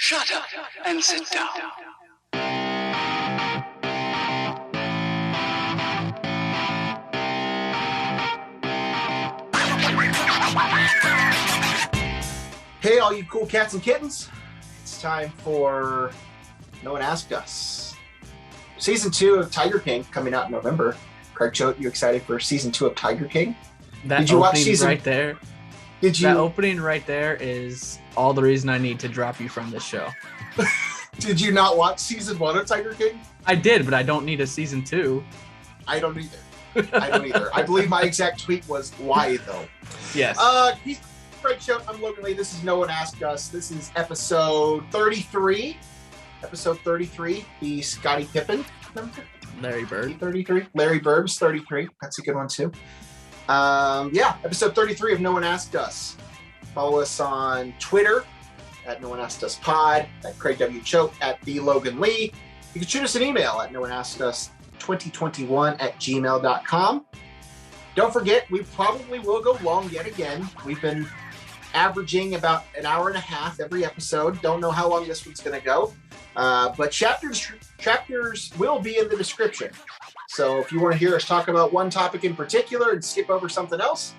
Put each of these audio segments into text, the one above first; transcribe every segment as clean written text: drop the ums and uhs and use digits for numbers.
Shut up and sit down. Hey, all you cool cats and kittens. It's time for No One Asked Us. Season 2 of Tiger King coming out in November. Craig Choate, you excited for Season 2 of Tiger King? Did you watch season right there? Did you? That opening right there is all the reason I need to drop you from this show. Did you not watch Season 1 of Tiger King? I did, but I don't need a Season 2. I don't either. I believe my exact tweet was, why though? Yes. He's Craig Choate. I'm Logan Lee. This is No One Asked Us. This is episode 33. Episode 33, the Scottie Pippen number. Larry Bird. 33. Larry Bird's 33. That's a good one too. Episode 33 of No One Asked Us. Follow us on Twitter at No One Asked Us Pod, at Craig W. Choate, at the Logan Lee. You can shoot us an email at noonaskedus2021@gmail.com. Don't forget, we probably will go long yet again. We've been averaging about an hour and a half every episode. Don't know how long this one's going to go. But chapters will be in the description. So if you want to hear us talk about one topic in particular and skip over something else,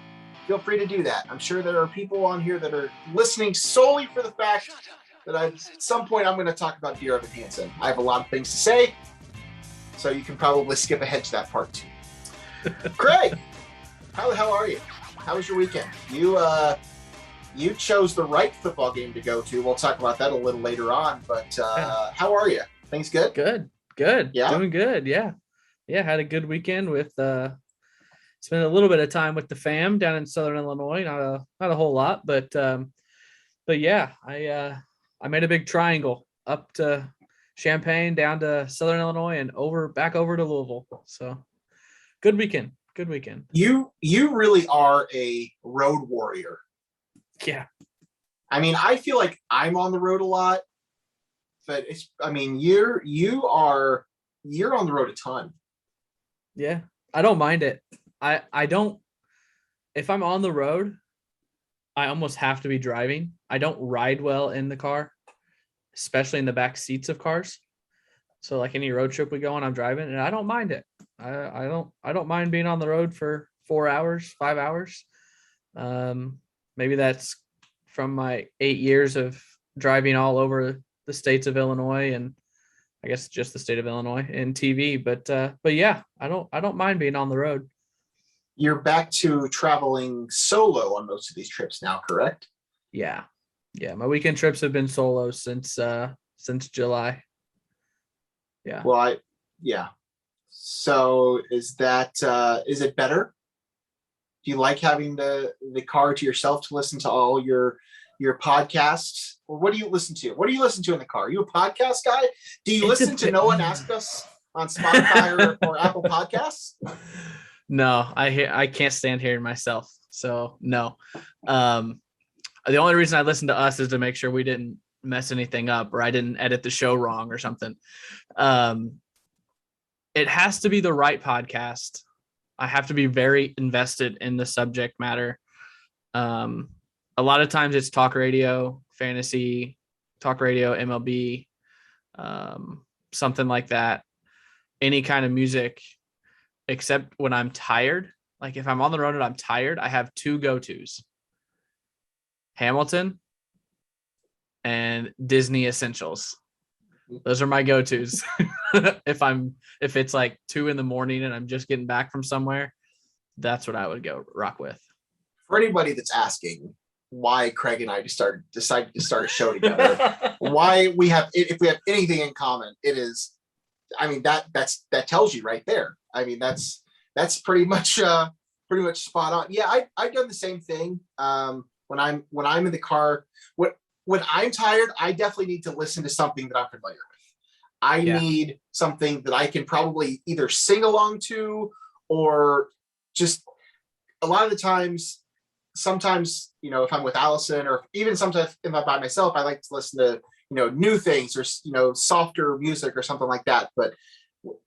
feel free to do that. I'm sure there are people on here that are listening solely for the fact that at some point I'm going to talk about Dear Evan Hansen. I have a lot of things to say, so you can probably skip ahead to that part too. Craig, how the hell are you? How was your weekend? You chose the right football game to go to. We'll talk about that a little later on, but how are you? Things good? Good. Yeah? Doing good, yeah. Yeah, had a good weekend with spent a little bit of time with the fam down in Southern Illinois. Not a whole lot, but yeah, I made a big triangle up to Champaign, down to Southern Illinois, and back over to Louisville. So good weekend. You really are a road warrior. Yeah. I mean, I feel like I'm on the road a lot, but you're on the road a ton. Yeah. I don't mind it. I don't, if I'm on the road, I almost have to be driving. I don't ride well in the car, especially in the back seats of cars. So like any road trip we go on, I'm driving and I don't mind it. I don't mind being on the road for 4 hours, 5 hours. Maybe that's from my 8 years of driving all over the states of Illinois, and I guess just the state of Illinois in TV. But yeah, I don't mind being on the road. You're back to traveling solo on most of these trips now, correct? Yeah. My weekend trips have been solo since July. Yeah. Well, So is it better? Do you like having the car to yourself to listen to all your podcasts? Or what do you listen to? What do you listen to in the car? Are you a podcast guy? Do you listen to No One Asked Us on Spotify or Apple Podcasts? No, I can't stand hearing myself. So no. The only reason I listen to us is to make sure we didn't mess anything up or I didn't edit the show wrong or something. It has to be the right podcast. I have to be very invested in the subject matter. A lot of times it's talk radio, fantasy, talk radio, MLB, something like that. Any kind of music, except when I'm tired. Like if I'm on the road and I'm tired, I have two go-tos: Hamilton and Disney Essentials. Those are my go-tos. If it's like 2 a.m. and I'm just getting back from somewhere, that's what I would go rock with. For anybody that's asking why Craig and I decided to start a show together, if we have anything in common, it is, that tells you right there. I mean, that's pretty much spot on. Yeah, I've done the same thing. When I'm in the car, when I'm tired, I definitely need to listen to something that I'm familiar with. I need something that I can probably either sing along to, or just a lot of the times, sometimes, if I'm with Allison, or even sometimes if I'm by myself, I like to listen to, new things or, softer music or something like that. But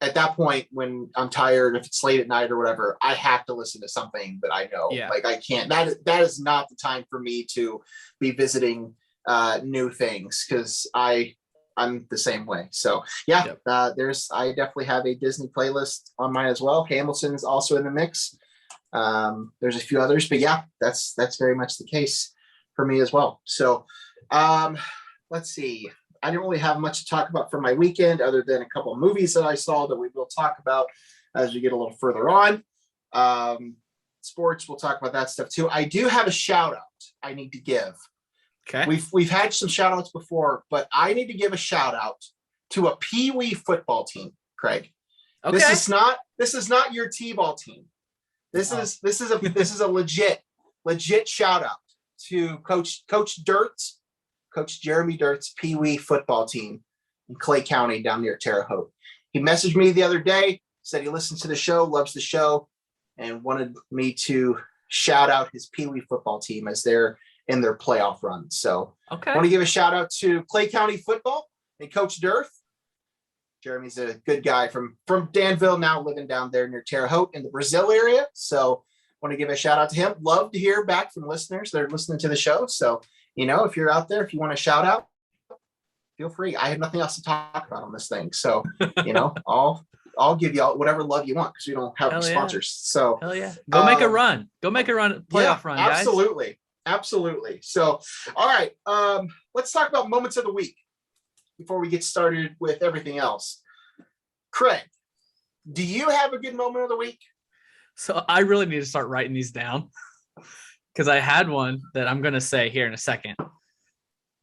at that point, when I'm tired, if it's late at night or whatever, I have to listen to something that I know. Yeah. Like I can't, that is not the time for me to be visiting new things, because I'm the same way. So yeah, Yep. I definitely have a Disney playlist on mine as well. Hamilton's also in the mix. There's a few others, but yeah, that's very much the case for me as well. So let's see. I didn't really have much to talk about for my weekend other than a couple of movies that I saw that we will talk about as we get a little further on. Sports, we'll talk about that stuff too. I do have a shout out I need to give. Okay. We've had some shout outs before, but I need to give a shout out to a Pee Wee football team, Craig. Okay. This is not your T-ball team. This is a legit shout out to Coach Jeremy Dirt's Pee Wee football team in Clay County down near Terre Haute. He messaged me the other day, said he listens to the show, loves the show, and wanted me to shout out his Pee Wee football team as they're in their playoff run. So Okay. I want to give a shout out to Clay County football and Coach Dirth. Jeremy's a good guy from Danville, now living down there near Terre Haute in the Brazil area. So want to give a shout out to him. Love to hear back from listeners that are listening to the show. So, if you're out there, if you want to shout out, feel free. I have nothing else to talk about on this thing. So, I'll give you all whatever love you want, because we don't have sponsors. So hell yeah. Go make a run. Go make a run, playoff run, guys. Absolutely. So, all right. Let's talk about moments of the week before we get started with everything else. Craig, do you have a good moment of the week? So I really need to start writing these down, because I had one that I'm going to say here in a second.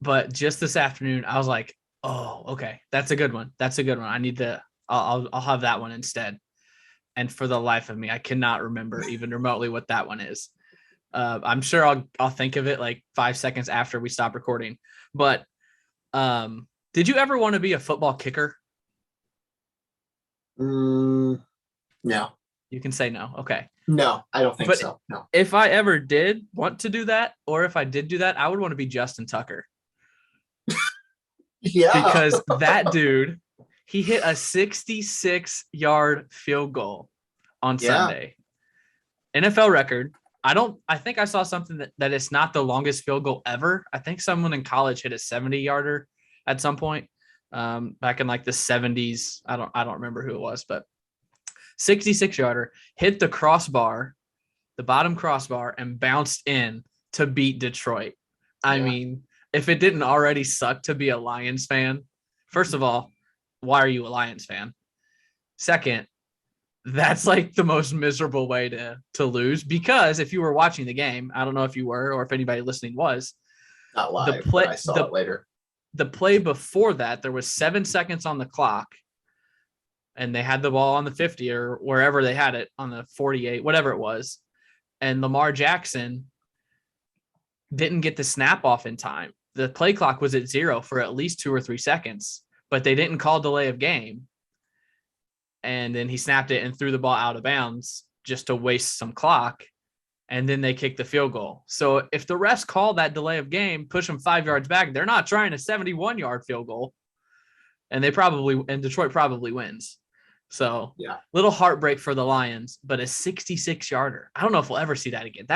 But just this afternoon, I was like, oh, okay, that's a good one. I need to, I'll have that one instead. And for the life of me, I cannot remember even remotely what that one is. I'm sure I'll think of it like 5 seconds after we stop recording. But did you ever want to be a football kicker? No. You can say no. Okay. No, I don't think so. No. If I ever did want to do that, or if I did do that, I would want to be Justin Tucker. Yeah. Because that dude, he hit a 66-yard field goal on Sunday. NFL record. I think I saw something that it's not the longest field goal ever. I think someone in college hit a 70-yarder at some point back in like the 70s. I don't remember who it was, but 66-yarder hit the crossbar, the bottom crossbar, and bounced in to beat Detroit. I mean, if it didn't already suck to be a Lions fan, first of all, why are you a Lions fan? Second, that's like the most miserable way to lose, because if you were watching the game, I don't know if you were or if anybody listening was. Not live, but I saw it later. The play before that, there was 7 seconds on the clock, and they had the ball on the 50 or wherever they had it, on the 48, whatever it was. And Lamar Jackson didn't get the snap off in time. The play clock was at 0 for at least 2 or 3 seconds, but they didn't call delay of game. And then he snapped it and threw the ball out of bounds just to waste some clock. And then they kicked the field goal. So if the refs call that delay of game, push them 5 yards back, they're not trying a 71-yard field goal. And Detroit probably wins. So little heartbreak for the Lions, but a 66-yarder. I don't know if we'll ever see that again.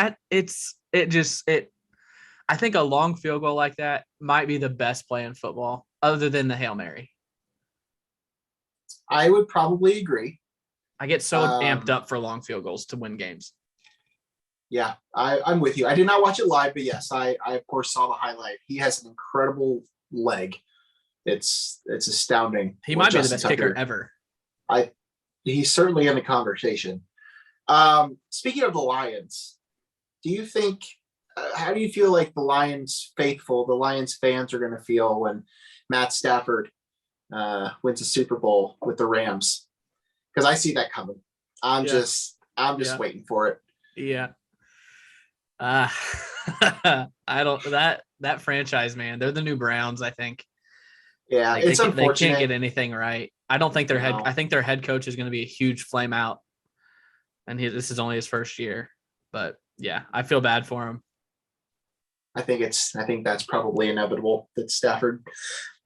I think a long field goal like that might be the best play in football other than the Hail Mary. I would probably agree. I get so amped up for long field goals to win games. Yeah, I'm with you. I did not watch it live, but yes, I of course saw the highlight. He has an incredible leg. It's astounding. He might be the best kicker ever. He's certainly in the conversation. Speaking of the Lions, do you think, how do you feel like the Lions faithful, the Lions fans are going to feel when Matt Stafford wins a Super Bowl with the Rams? Because I see that coming. I'm just waiting for it. Yeah. I don't, that franchise, man, they're the new Browns, I think. Yeah, like it's unfortunate. They can't get anything right. I don't think I think their head coach is going to be a huge flame out, and this is only his first year. But yeah, I feel bad for him. I think that's probably inevitable that Stafford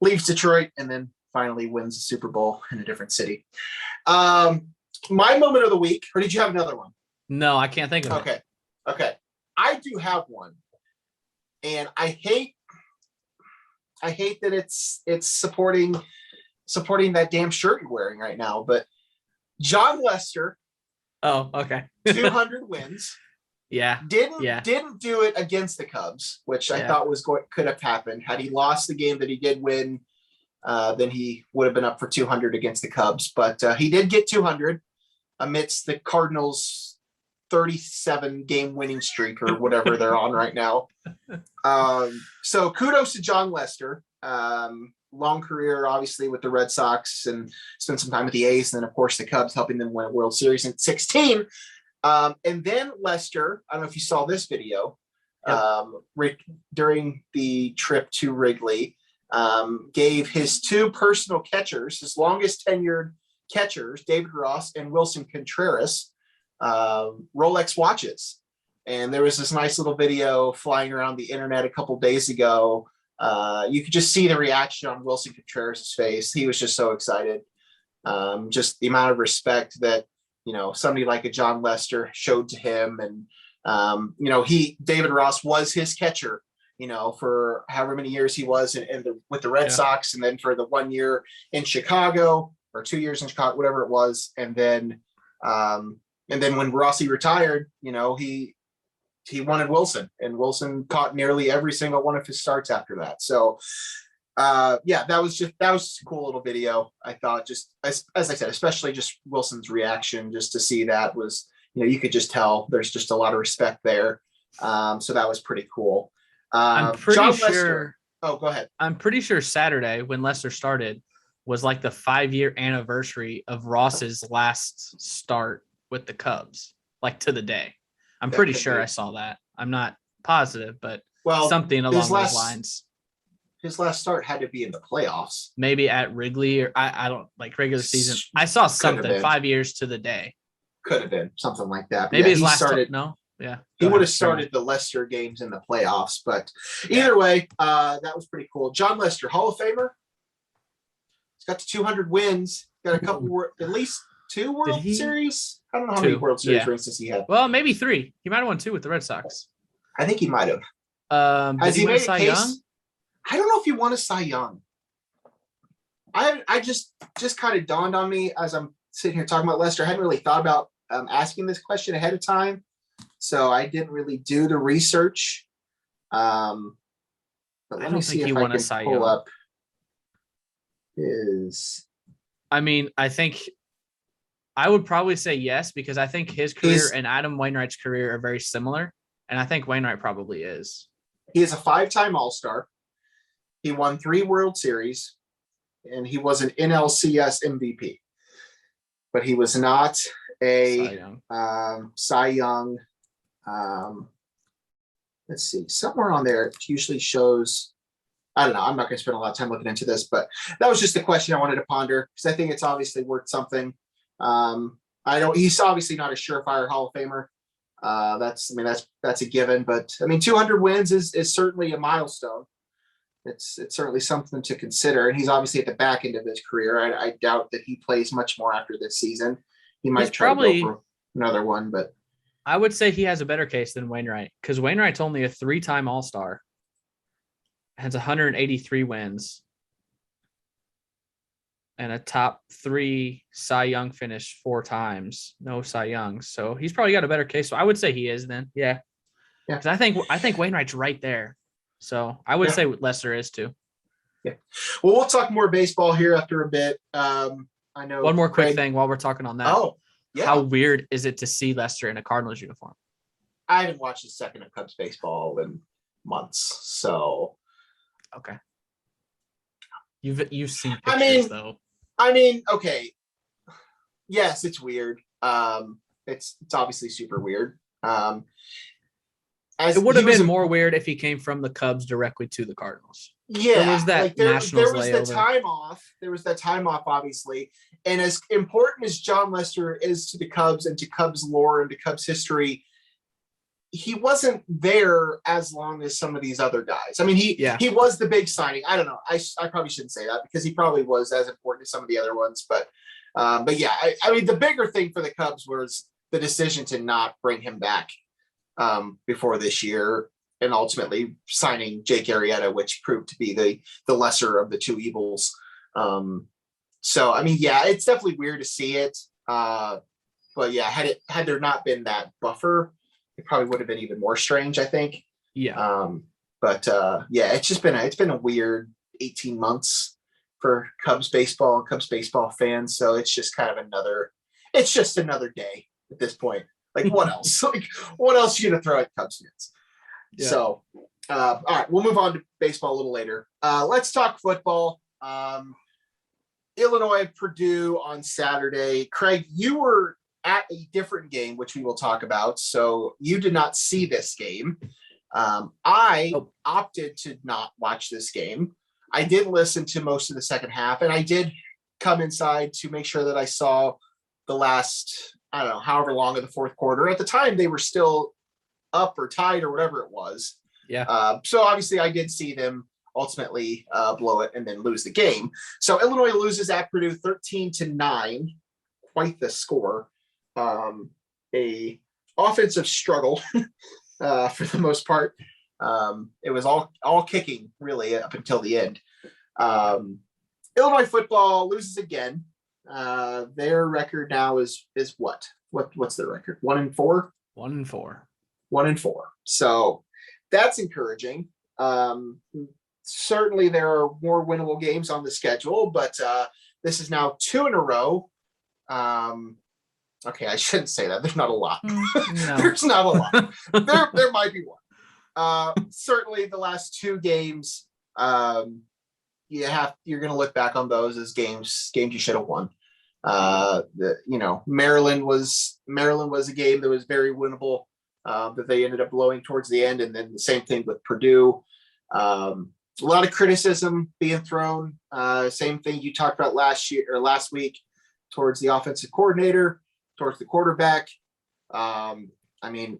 leaves Detroit and then finally wins the Super Bowl in a different city. My moment of the week, or did you have another one? No, I can't think of it. Okay. I do have one, and I hate I hate that it's supporting that damn shirt you're wearing right now. But John Lester, Oh, okay. 200 wins. Yeah. Didn't do it against the Cubs, which I thought could have happened. Had he lost the game that he did win, then he would have been up for 200 against the Cubs. But he did get 200 amidst the Cardinals' 37 game winning streak or whatever they're on right now. So kudos to John Lester. Long career, obviously, with the Red Sox, and spent some time with the A's, and then of course the Cubs, helping them win a World Series in 16. And then Lester, I don't know if you saw this video, during the trip to Wrigley, gave his two personal catchers, his longest tenured catchers, David Ross and Wilson Contreras, Rolex watches. And there was this nice little video flying around the internet a couple days ago. You could just see the reaction on Wilson Contreras' face. He was just so excited. Just the amount of respect that, somebody like a John Lester showed to him. And, David Ross was his catcher, for however many years he was with the Red Sox. And then for the 1 year in Chicago, or 2 years in Chicago, whatever it was. And then when Rossi retired, he wanted Wilson, and Wilson caught nearly every single one of his starts after that. So that was a cool little video. I thought, just as I said, especially just Wilson's reaction, just to see that was, you could just tell there's just a lot of respect there. So that was pretty cool. I'm pretty John sure. Lester, go ahead. I'm pretty sure Saturday when Lester started was like the 5-year anniversary of Ross's last start with the Cubs, like to the day. I'm pretty sure I saw that. I'm not positive, but something along those lines. His last start had to be in the playoffs. Maybe at Wrigley, or I don't like regular season. I saw something 5 years to the day. Could have been something like that. Maybe his last start. No. Yeah. He would have started the Lester games in the playoffs, but either way, that was pretty cool. John Lester, Hall of Famer. He's got the 200 wins. Got a couple, at least 2 World Series. I don't know how many World Series rings does he have. Well, maybe 3. He might have won 2 with the Red Sox. I think he might have. Has he won a Cy Young? I don't know if he won a Cy Young. I just kind of dawned on me as I'm sitting here talking about Lester. I hadn't really thought about asking this question ahead of time, so I didn't really do the research. But let me see if I can pull up his. I mean, I think I would probably say yes, because I think his career and Adam Wainwright's career are very similar, and I think Wainwright probably is. He is a 5-time All-Star. He won 3 World Series, and he was an NLCS MVP. But he was not a Cy Young. Let's see, somewhere on there it usually shows. I don't know. I'm not going to spend a lot of time looking into this, but that was just the question I wanted to ponder, because I think it's obviously worth something. He's obviously not a surefire Hall of Famer. That's a given, but 200 wins is certainly a milestone. It's certainly something to consider, and he's obviously at the back end of his career. I doubt that he plays much more after this season. He might try to go for another one, but I would say he has a better case than Wainwright, because Wainwright's only a 3-time All-Star, has 183 wins, and a top 3 Cy Young finish 4 times. No Cy Youngs, so he's probably got a better case. So I would say he is then. Yeah. Because I think Wainwright's right there. So I would say Lester is too. Yeah. Well, we'll talk more baseball here after a bit. I know. One more quick thing while we're talking on that. Oh, yeah. How weird is it to see Lester in a Cardinals uniform? I haven't watched a second of Cubs baseball in months, so. Okay. You've seen pictures though. Okay. Yes, it's weird. It's obviously super weird. It would have been more weird if he came from the Cubs directly to the Cardinals. Yeah, there was that Nationals layover. There was that time off, obviously. And as important as John Lester is to the Cubs and to Cubs lore and to Cubs history, he wasn't there as long as some of these other guys. He was the big signing. I don't know. I probably shouldn't say that, because he probably was as important as some of the other ones. But yeah, the bigger thing for the Cubs was the decision to not bring him back before this year. and ultimately signing Jake Arrieta, which proved to be the lesser of the two evils. So I mean, yeah, it's definitely weird to see it. But yeah, had there not been that buffer, it probably would have been even more strange, I think. Yeah. But yeah, it's been a weird 18 months for Cubs baseball and Cubs baseball fans. So it's just kind of another day at this point. Like what else? Like what else are you gonna throw at Cubs fans? Yeah. So all right, we'll move on to baseball a little later. Let's talk football. Illinois, Purdue on Saturday. Craig, you were at a different game, which we will talk about. So you did not see this game. I opted to not watch this game. I did listen to most of the second half, and I did come inside to make sure that I saw the last, I don't know, however long of the fourth quarter. At the time, they were still up or tied or whatever it was. Yeah. So obviously I did see them ultimately blow it and then lose the game. So Illinois loses at Purdue 13-9. Quite the score. A offensive struggle for the most part. It was all kicking really up until the end. Illinois football loses again. Their record now is what? What's their record? 1-4? 1-4. 1-4. So that's encouraging. Certainly there are more winnable games on the schedule, but this is now 2 in a row. Okay, I shouldn't say that. There's not a lot. No. There's not a lot. There might be one. Certainly the last 2 games, you're going to look back on those as games you should have won. Maryland was a game that was very winnable, that they ended up blowing towards the end, and then the same thing with Purdue. A lot of criticism being thrown. Same thing you talked about last week towards the offensive coordinator, towards the quarterback. I mean,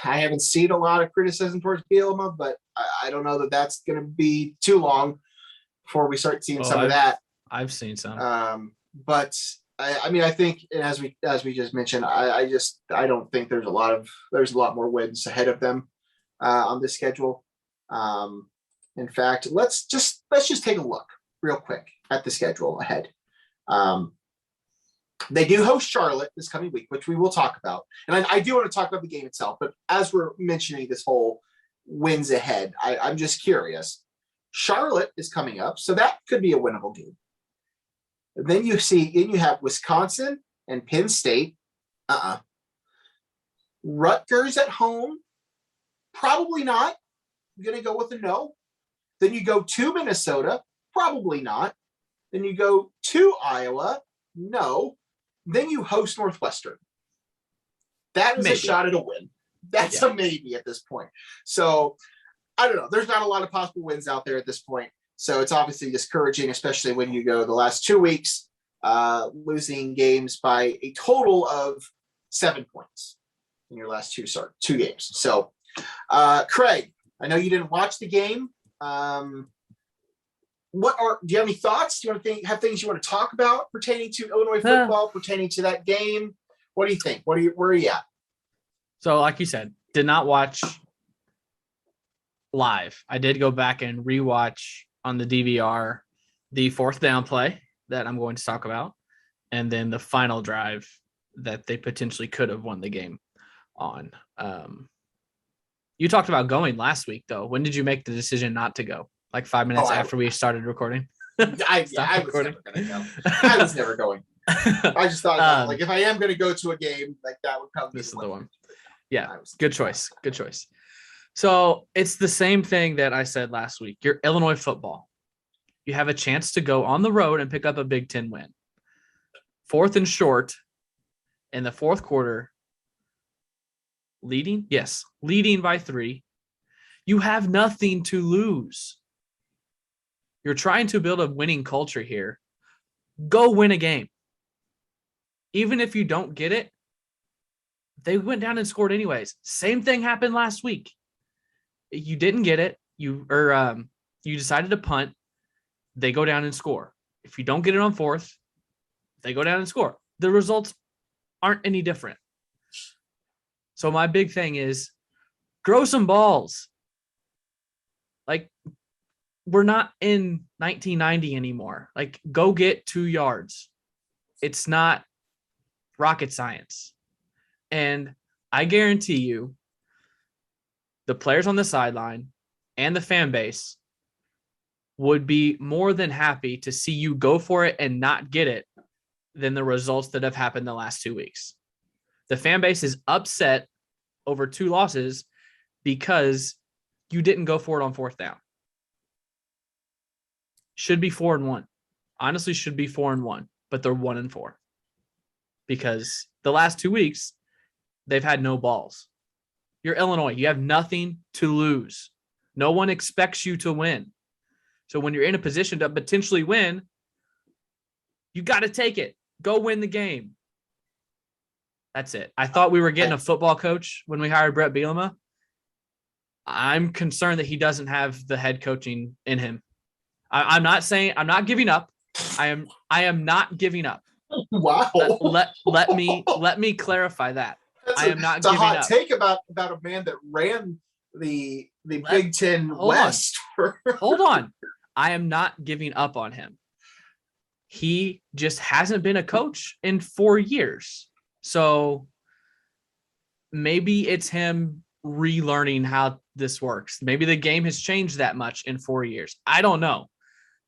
I haven't seen a lot of criticism towards Belmont, but I don't know that that's going to be too long before we start seeing some of that. I've seen some. But I mean, I think, and as we just mentioned, I don't think there's a lot more wins ahead of them on the schedule. In fact, let's just take a look real quick at the schedule ahead. They do host Charlotte this coming week, which we will talk about. And I do want to talk about the game itself, but as we're mentioning this whole wins ahead, I'm just curious. Charlotte is coming up, so that could be a winnable game. And then you have Wisconsin and Penn State. Rutgers at home, probably not. I'm going to go with a no. Then you go to Minnesota, probably not. Then you go to Iowa, no. Then you host Northwestern. That is maybe a shot at a win. That's a maybe at this point. So I don't know. There's not a lot of possible wins out there at this point. So it's obviously discouraging, especially when you go the last 2 weeks, losing games by a total of 7 points in your last two games. So Craig, I know you didn't watch the game. Do you have any thoughts? Do you have things you want to talk about pertaining to Illinois football, pertaining to that game? What do you think? Where are you at? So like you said, did not watch live. I did go back and rewatch on the DVR the 4th down play that I'm going to talk about, and then the final drive that they potentially could have won the game on. You talked about going last week, though. When did you make the decision not to go? Like 5 minutes after we started recording? I was never going. I just thought, if I am going to go to a game, like that would probably be this is the one. Yeah, good choice. Good choice. So it's the same thing that I said last week. You're Illinois football. You have a chance to go on the road and pick up a Big Ten win. 4th and short in the fourth quarter. Leading by 3. You have nothing to lose. You're trying to build a winning culture here. Go win a game. Even if you don't get it, they went down and scored anyways. Same thing happened last week. You didn't get it. You decided to punt. They go down and score. If you don't get it on 4th, they go down and score. The results aren't any different. So my big thing is grow some balls. Like, we're not in 1990 anymore. Like, go get 2 yards. It's not rocket science. And I guarantee you, the players on the sideline and the fan base would be more than happy to see you go for it and not get it than the results that have happened the last 2 weeks. The fan base is upset over 2 losses because you didn't go for it on 4th down. Should be 4-1. Honestly, should be 4-1, but they're 1-4 because the last 2 weeks they've had no balls. You're Illinois. You have nothing to lose. No one expects you to win. So when you're in a position to potentially win, you got to take it. Go win the game. That's it. I thought we were getting a football coach when we hired Brett Bielema. I'm concerned that he doesn't have the head coaching in him. I'm not saying I'm not giving up. I am not giving up. Wow. Let me clarify that. I am not giving up. It's a hot take about a man that ran the Big Ten West. Hold on. I am not giving up on him. He just hasn't been a coach in 4 years. So maybe it's him relearning how this works. Maybe the game has changed that much in 4 years. I don't know.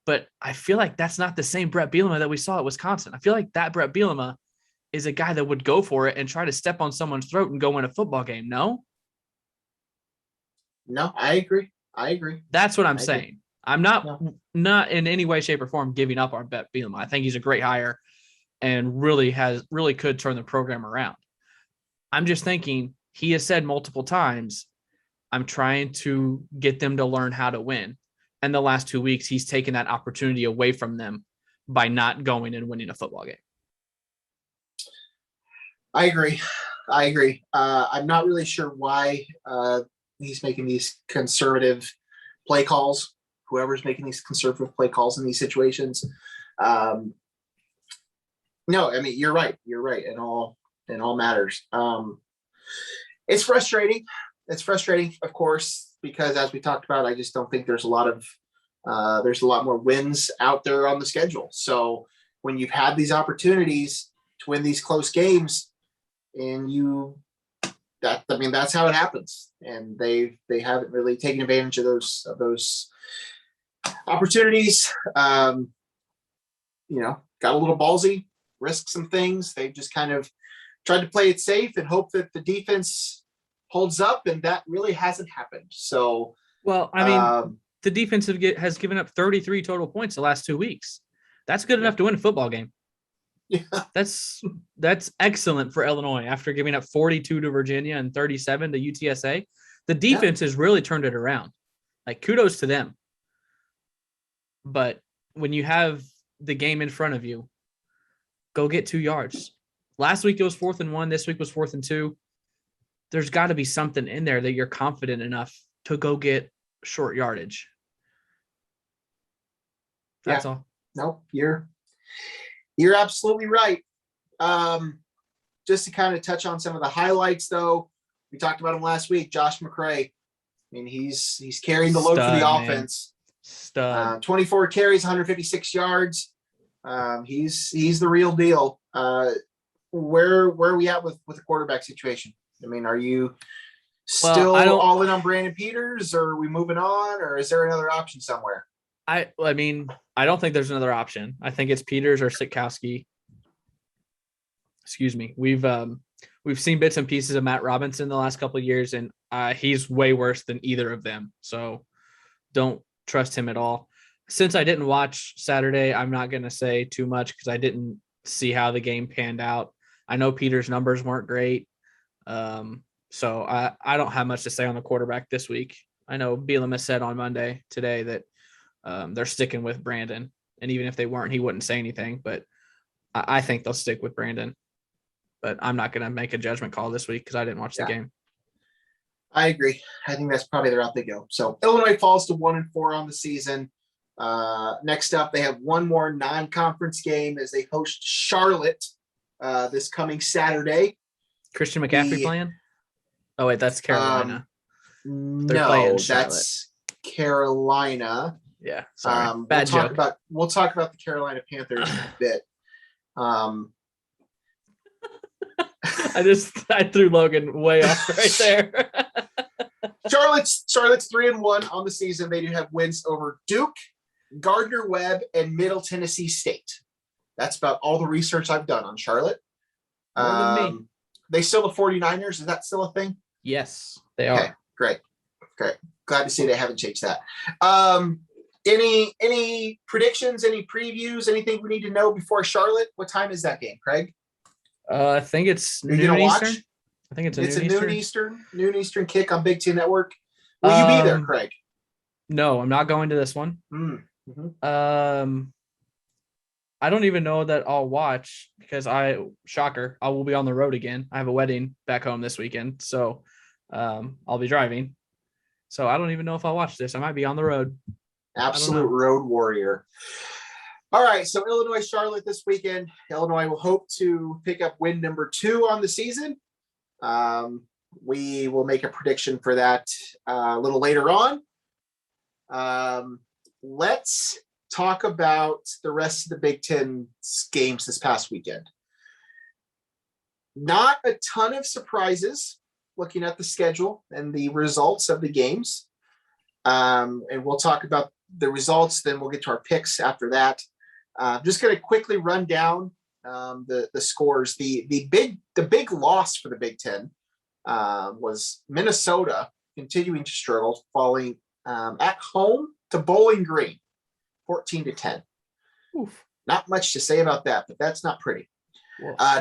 But I feel like that's not the same Brett Bielema that we saw at Wisconsin. I feel like that Brett Bielema is a guy that would go for it and try to step on someone's throat and go win a football game. No, I agree. That's what I'm saying. I'm not in any way, shape, or form giving up on Brett Bielema. I think he's a great hire and really could turn the program around. I'm just thinking he has said multiple times, I'm trying to get them to learn how to win. And the last 2 weeks, he's taken that opportunity away from them by not going and winning a football game. I agree. I'm not really sure why he's making these conservative play calls. Whoever's making these conservative play calls in these situations. No, I mean, you're right. In all matters. It's frustrating. Of course, because as we talked about, I just don't think there's a lot more wins out there on the schedule. So when you've had these opportunities to win these close games, and that's how it happens. And they haven't really taken advantage of those opportunities. Got a little ballsy, risked some things. They just kind of tried to play it safe and hope that the defense holds up, and that really hasn't happened. So, well, I mean, the defense has given up 33 total points the last 2 weeks. That's good enough to win a football game. Yeah, that's excellent for Illinois after giving up 42 to Virginia and 37 to UTSA. The defense has really turned it around. Like, kudos to them. But when you have the game in front of you, go get 2 yards. Last week it was 4th and 1. This week was 4th and 2. There's got to be something in there that you're confident enough to go get short yardage. That's all. No, you're absolutely right. Just to kind of touch on some of the highlights, though, we talked about him last week. Josh McCray. I mean, he's carrying the load for the offense. Stud. 24 carries, 156 yards. He's the real deal. Where are we at with the quarterback situation? I mean, are you still all in on Brandon Peters, or are we moving on, or is there another option somewhere? I mean, I don't think there's another option. I think it's Peters or Sitkowski. Excuse me. We've seen bits and pieces of Matt Robinson the last couple of years, and he's way worse than either of them. So don't trust him at all. Since I didn't watch Saturday, I'm not going to say too much because I didn't see how the game panned out. I know Peters' numbers weren't great. So I don't have much to say on the quarterback this week. I know Bielema said on Monday today that they're sticking with Brandon. And even if they weren't, he wouldn't say anything. But I think they'll stick with Brandon. But I'm not going to make a judgment call this week because I didn't watch the game. I agree. I think that's probably the route they go. So Illinois falls to 1-4 on the season. Next up, they have one more non-conference game as they host Charlotte this coming Saturday. Christian McCaffrey playing? Oh, wait, that's Carolina. No, Carolina. Yeah, sorry. We'll Bad talk joke. about the Carolina Panthers in a bit. I threw Logan way off right there. Charlotte's 3-1 on the season. They do have wins over Duke, Gardner-Webb, and Middle Tennessee State. That's about all the research I've done on Charlotte. More than me. They still the 49ers. Is that still a thing? Yes, they Okay, are. great. Glad to see they haven't changed that. Any predictions, any previews, anything we need to know before Charlotte? What time is that game, Craig? I think it's Are you noon gonna watch? Eastern. I think it's a noon Eastern kick on Big Ten Network. Will you be there, Craig? No, I'm not going to this one. Mm-hmm. I don't even know that I'll watch because I will be on the road again. I have a wedding back home this weekend, so I'll be driving. So I don't even know if I'll watch this. I might be on the road. Absolute road warrior. All right, so Illinois Charlotte this weekend. Illinois will hope to pick up win number 2 on the season. We will make a prediction for that a little later on. Let's talk about the rest of the Big Ten games this past weekend. Not a ton of surprises looking at the schedule and the results of the games. And we'll talk about the results, then we'll get to our picks after that. Just going to quickly run down the scores. The big loss for the Big Ten was Minnesota continuing to struggle, falling at home to Bowling Green, 14-10. Oof. Not much to say about that, but that's not pretty.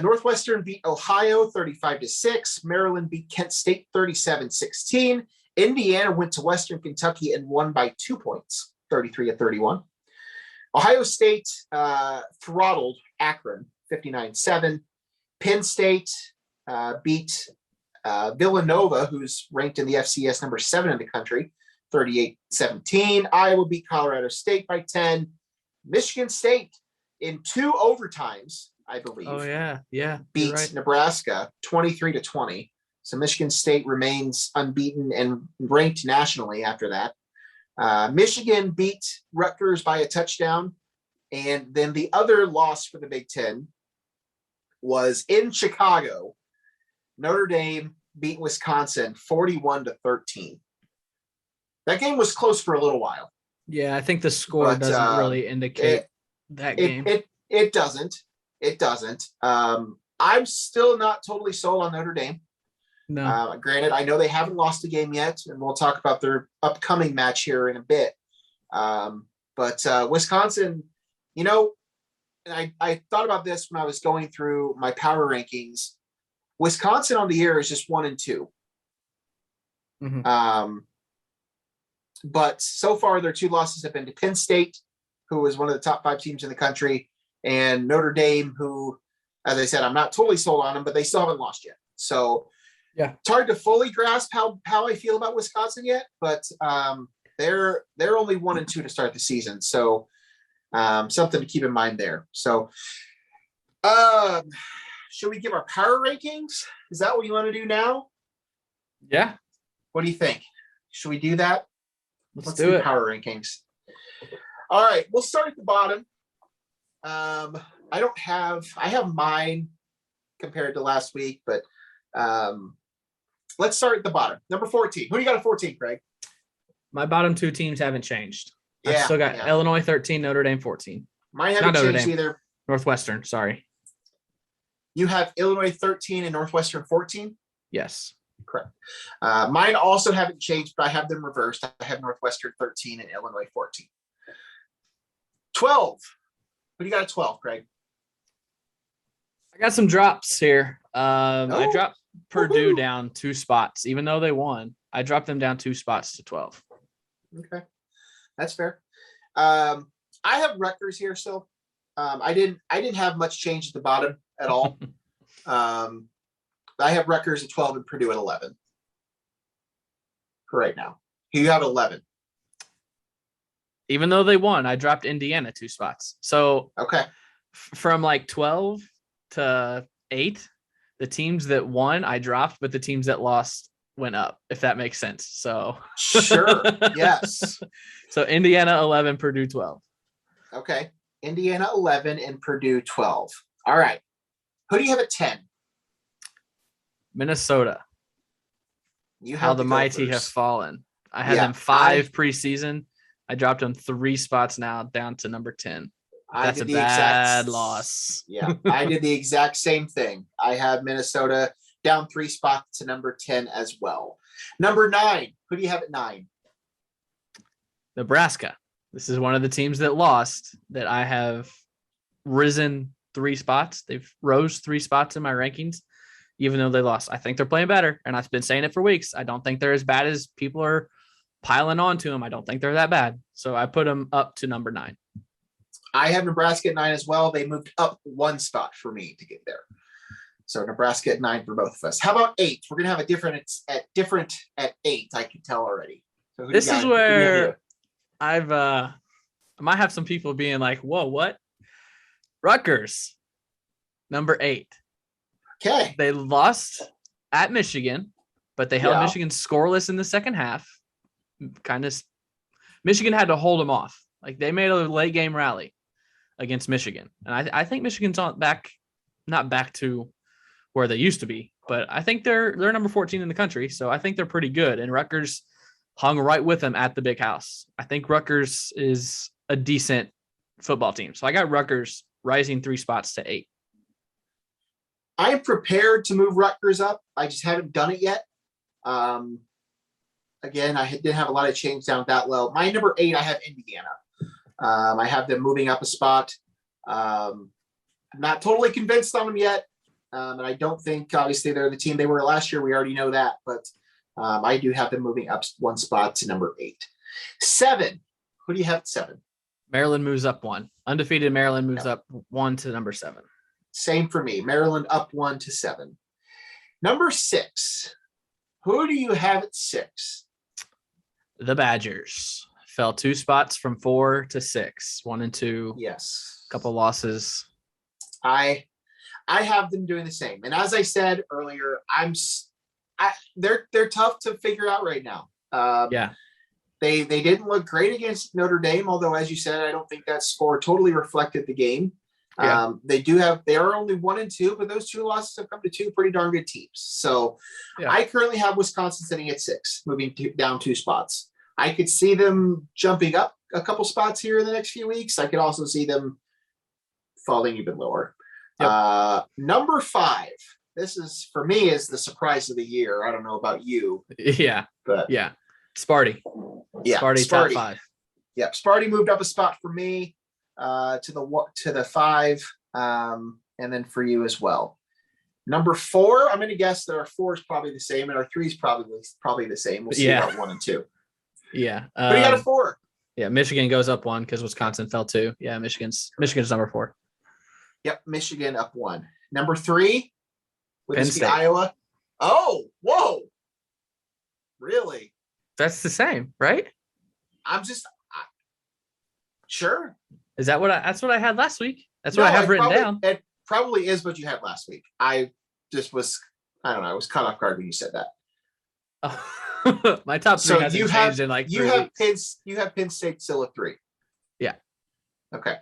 Northwestern beat Ohio 35-6. Maryland beat Kent State 37-16. Indiana went to Western Kentucky and won by 2 points, 33-31. Ohio State throttled Akron 59-7. Penn State beat Villanova, who's ranked in the FCS number 7 in the country, 38-17. Iowa beat Colorado State by 10. Michigan State in 2 overtimes, I believe. Oh yeah. Beat Right. Nebraska 23-20. So Michigan State remains unbeaten and ranked nationally after that. Michigan beat Rutgers by a touchdown. And then the other loss for the Big Ten was in Chicago. Notre Dame beat Wisconsin 41-13. That game was close for a little while. Yeah, I think the score doesn't really indicate that game. It doesn't. I'm still not totally sold on Notre Dame. No. Granted, I know they haven't lost a game yet, and we'll talk about their upcoming match here in a bit. But Wisconsin, and I thought about this when I was going through my power rankings. Wisconsin on the year is just 1 and 2. Mm-hmm. But so far, their 2 losses have been to Penn State, who is one of the top 5 teams in the country, and Notre Dame, who, as I said, I'm not totally sold on them, but they still haven't lost yet. So yeah, it's hard to fully grasp how I feel about Wisconsin yet, but they're only 1 and 2 to start the season. So something to keep in mind there. So should we give our power rankings? Is that what you want to do now? Yeah. What do you think? Should we do that? Let's do it. Power rankings. All right, we'll start at the bottom. I have mine compared to last week, but let's start at the bottom. Number 14. Who do you got at 14, Craig? My bottom 2 teams haven't changed. Yeah, I've still got Illinois 13, Notre Dame 14. Mine haven't changed either. Northwestern, sorry. You have Illinois 13 and Northwestern 14? Yes. Correct. Mine also haven't changed, but I have them reversed. I have Northwestern 13 and Illinois 14. 12. Who do you got at 12, Craig? I got some drops here. I dropped Purdue down 2 spots. Even though they won, I dropped them down 2 spots to 12. Okay. That's fair. I have Rutgers here still. I didn't have much change at the bottom at all. I have Rutgers at 12 and Purdue at 11 for right now. You have 11. Even though they won, I dropped Indiana 2 spots. So okay, from like 12 to 8, the teams that won I dropped, but the teams that lost went up, if that makes sense. So Sure. Yes. So Indiana 11, Purdue 12. Okay. Indiana 11 and Purdue 12. All right. Who do you have at 10? Minnesota. You How have the mighty have Gophers. fallen. I had them 5 preseason. I dropped them 3 spots now down to number 10. That's a bad loss. Yeah, I did the exact same thing. I have Minnesota down 3 spots to number 10 as well. Number 9. Who do you have at 9? Nebraska. This is one of the teams that lost that I have risen 3 spots. They've rose 3 spots in my rankings, even though they lost. I think they're playing better, and I've been saying it for weeks. I don't think they're as bad as people are piling on to them. I don't think they're that bad. So I put them up to number 9. I have Nebraska at 9 as well. They moved up 1 spot for me to get there. So Nebraska at 9 for both of us. How about 8? We're gonna have a different at 8. I can tell already. So this is where I might have some people being like, "Whoa, what?" Rutgers, number 8. Okay. They lost at Michigan, but they held Michigan scoreless in the second half. Michigan had to hold them off. Like, they made a late game rally against Michigan. And I think Michigan's not back to where they used to be, but I think they're number 14 in the country. So I think they're pretty good. And Rutgers hung right with them at the big house. I think Rutgers is a decent football team. So I got Rutgers rising 3 spots to 8. I am prepared to move Rutgers up. I just haven't done it yet. Again, I didn't have a lot of change down that low. My number 8, I have Indiana. I have them moving up a spot. I'm not totally convinced on them yet. And I don't think, obviously, they're the team they were last year. We already know that. But I do have them moving up 1 spot to number 8. 7. Who do you have at 7? Maryland moves up 1. Undefeated Maryland moves up 1 to number 7. Same for me. Maryland up 1 to 7. Number 6. Who do you have at 6? The Badgers fell 2 spots from 4 to 6. 1 and 2. Yes. Couple losses. I have them doing the same. And as I said earlier, they're tough to figure out right now. They didn't look great against Notre Dame, although, as you said, I don't think that score totally reflected the game. Yeah. They are only 1 and 2, but those 2 losses have come to 2 pretty darn good teams. So I currently have Wisconsin sitting at 6, moving down 2 spots. I could see them jumping up a couple spots here in the next few weeks. I could also see them falling even lower. Yep. Number 5. This is, for me, is the surprise of the year. I don't know about you. Yeah. But yeah. Sparty. Yeah. Sparty top 5. Yep. Sparty moved up a spot for me to the 5. And then for you as well. Number 4, I'm going to guess that our 4 is probably the same and our 3 is probably the same. We'll see about 1 and 2. Yeah. But you got a 4. Yeah. Michigan goes up 1 because Wisconsin fell 2. Yeah. Michigan's number 4. Yep. Michigan up 1. Number 3. Would this be State. Iowa? Oh, whoa. Really? That's the same, right? Sure. Is that that's what I had last week? That's what I have written down. It probably is what you had last week. I just was, I don't know, I was caught off guard when you said that. Oh. My top 3 hasn't changed in like 3 weeks. You have Penn State still at 3. Yeah. Okay.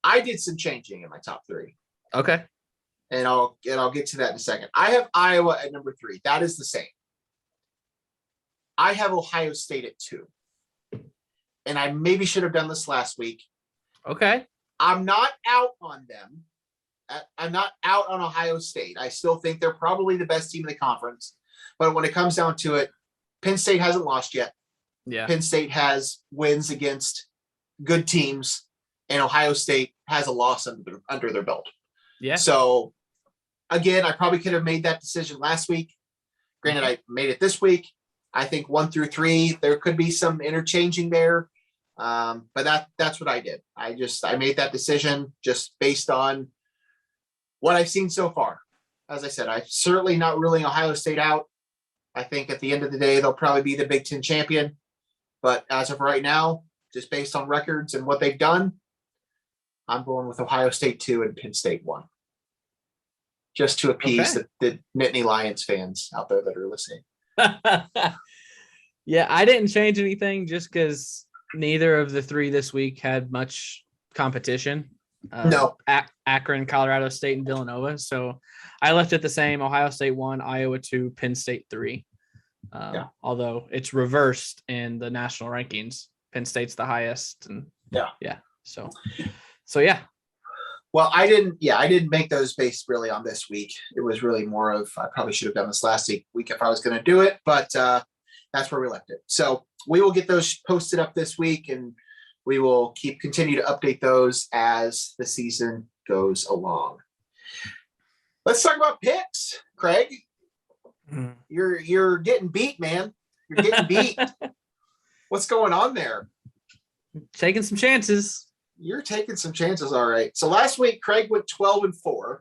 I did some changing in my top 3. Okay. And I'll get to that in a second. I have Iowa at number 3. That is the same. I have Ohio State at 2. And I maybe should have done this last week. Okay. I'm not out on them. I'm not out on Ohio State. I still think they're probably the best team in the conference. But when it comes down to it, Penn State hasn't lost yet. Yeah. Penn State has wins against good teams, and Ohio State has a loss under their belt. Yeah. So, again, I probably could have made that decision last week. Granted, I made it this week. I think 1 through 3, there could be some interchanging there. But that's what I did. I made that decision just based on what I've seen so far. As I said, I'm certainly not ruling Ohio State out. I think at the end of the day, they'll probably be the Big Ten champion. But as of right now, just based on records and what they've done, I'm going with Ohio State 2 and Penn State 1. Just to appease the Nittany Lions fans out there that are listening. Yeah, I didn't change anything just because neither of the three this week had much competition. No. Akron, Colorado State, and Villanova. So I left it the same. Ohio State 1, Iowa 2, Penn State 3. Although it's reversed in the national rankings. Penn State's the highest. And yeah. So yeah. Well, I didn't make those based really on this week. It was really more of, I probably should have done this last week if I was going to do it, but that's where we left it. So we will get those posted up this week, and we will continue to update those as the season goes along. Let's talk about picks, Craig. You're getting beat, man. You're getting beat. What's going on there? Taking some chances. You're taking some chances, all right. So last week, Craig went 12-4.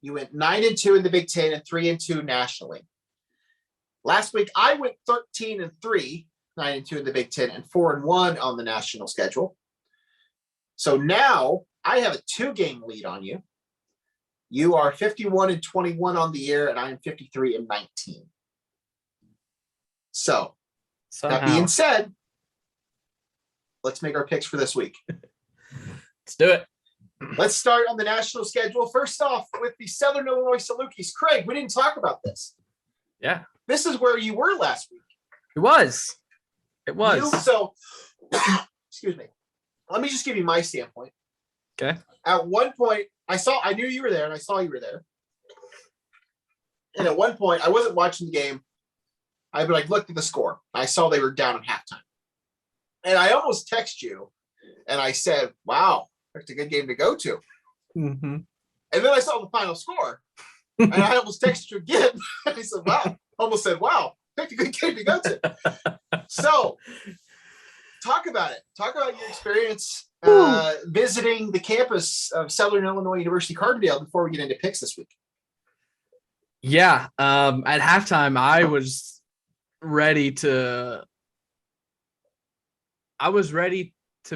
You went 9-2 in the Big Ten and 3-2 nationally. Last week, I went 13-3, 9-2 in the Big Ten, and 4-1 on the national schedule. So now I have a 2-game lead on you. You are 51-21 on the year, and I am 53-19. So that being said, let's make our picks for this week. Let's do it. Let's start on the national schedule. First off, with the Southern Illinois Salukis. Craig, we didn't talk about this. Yeah. This is where you were last week. It was. Excuse me. Let me just give you my standpoint. Okay. At one point, I knew you were there, and I saw you were there. And at one point, I wasn't watching the game. I looked at the score. I saw they were down at halftime. And I almost texted you, and I said, wow, that's a good game to go to. Mm-hmm. And then I saw the final score, and I almost texted you again. And I said, wow. Almost said, wow, picked a good game to go to. So talk about it. Talk about your experience visiting the campus of Southern Illinois University Carbondale before we get into picks this week. Yeah. At halftime, I was ready to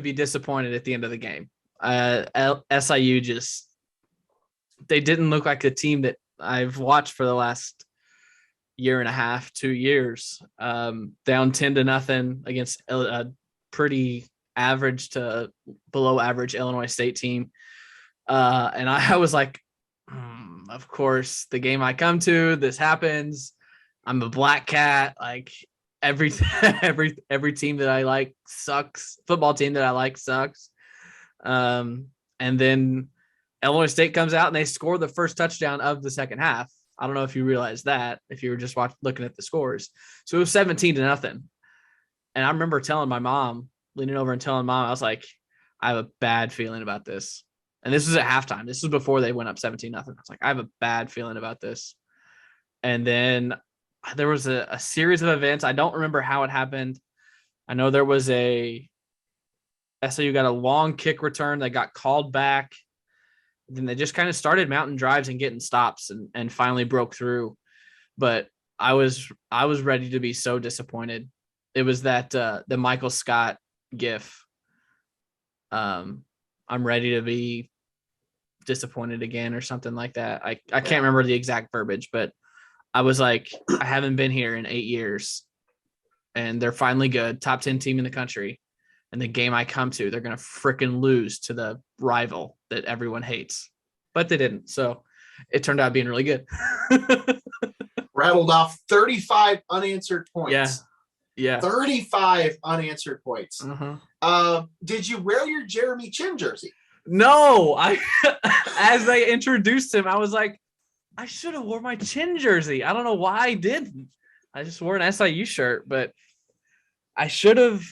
be disappointed at the end of the game. SIU they didn't look like a team that I've watched for the last year and a half, 2 years. Down 10-0 against a pretty average to below average Illinois State team. And I was like, of course, the game I come to, this happens. I'm a black cat. Like every team that I like sucks. Football team that I like sucks. And then Illinois State comes out and they score the first touchdown of the second half. I don't know if you realize that, if you were just looking at the scores. So it was 17-0. And I remember leaning over and telling mom, I was like, I have a bad feeling about this. And this was at halftime. This was before they went up 17-0. I was like, I have a bad feeling about this. And then there was a series of events. I don't remember how it happened. I know there was SIU got a long kick return that got called back. Then they just kind of started mounting drives and getting stops and finally broke through. But I was ready to be so disappointed. It was that the Michael Scott gif. I'm ready to be disappointed again or something like that. I can't remember the exact verbiage, but I was like, I haven't been here in 8 years and they're finally good. Top 10 team in the country. And the game I come to, they're going to freaking lose to the rival that everyone hates, but they didn't. So it turned out being really good. Rattled off 35 unanswered points. Yeah. 35 unanswered points. Uh-huh. Did you wear your Jeremy Chin jersey? No, as they introduced him, I was like, I should have wore my Chin jersey. I don't know why I didn't. I just wore an SIU shirt, but I should have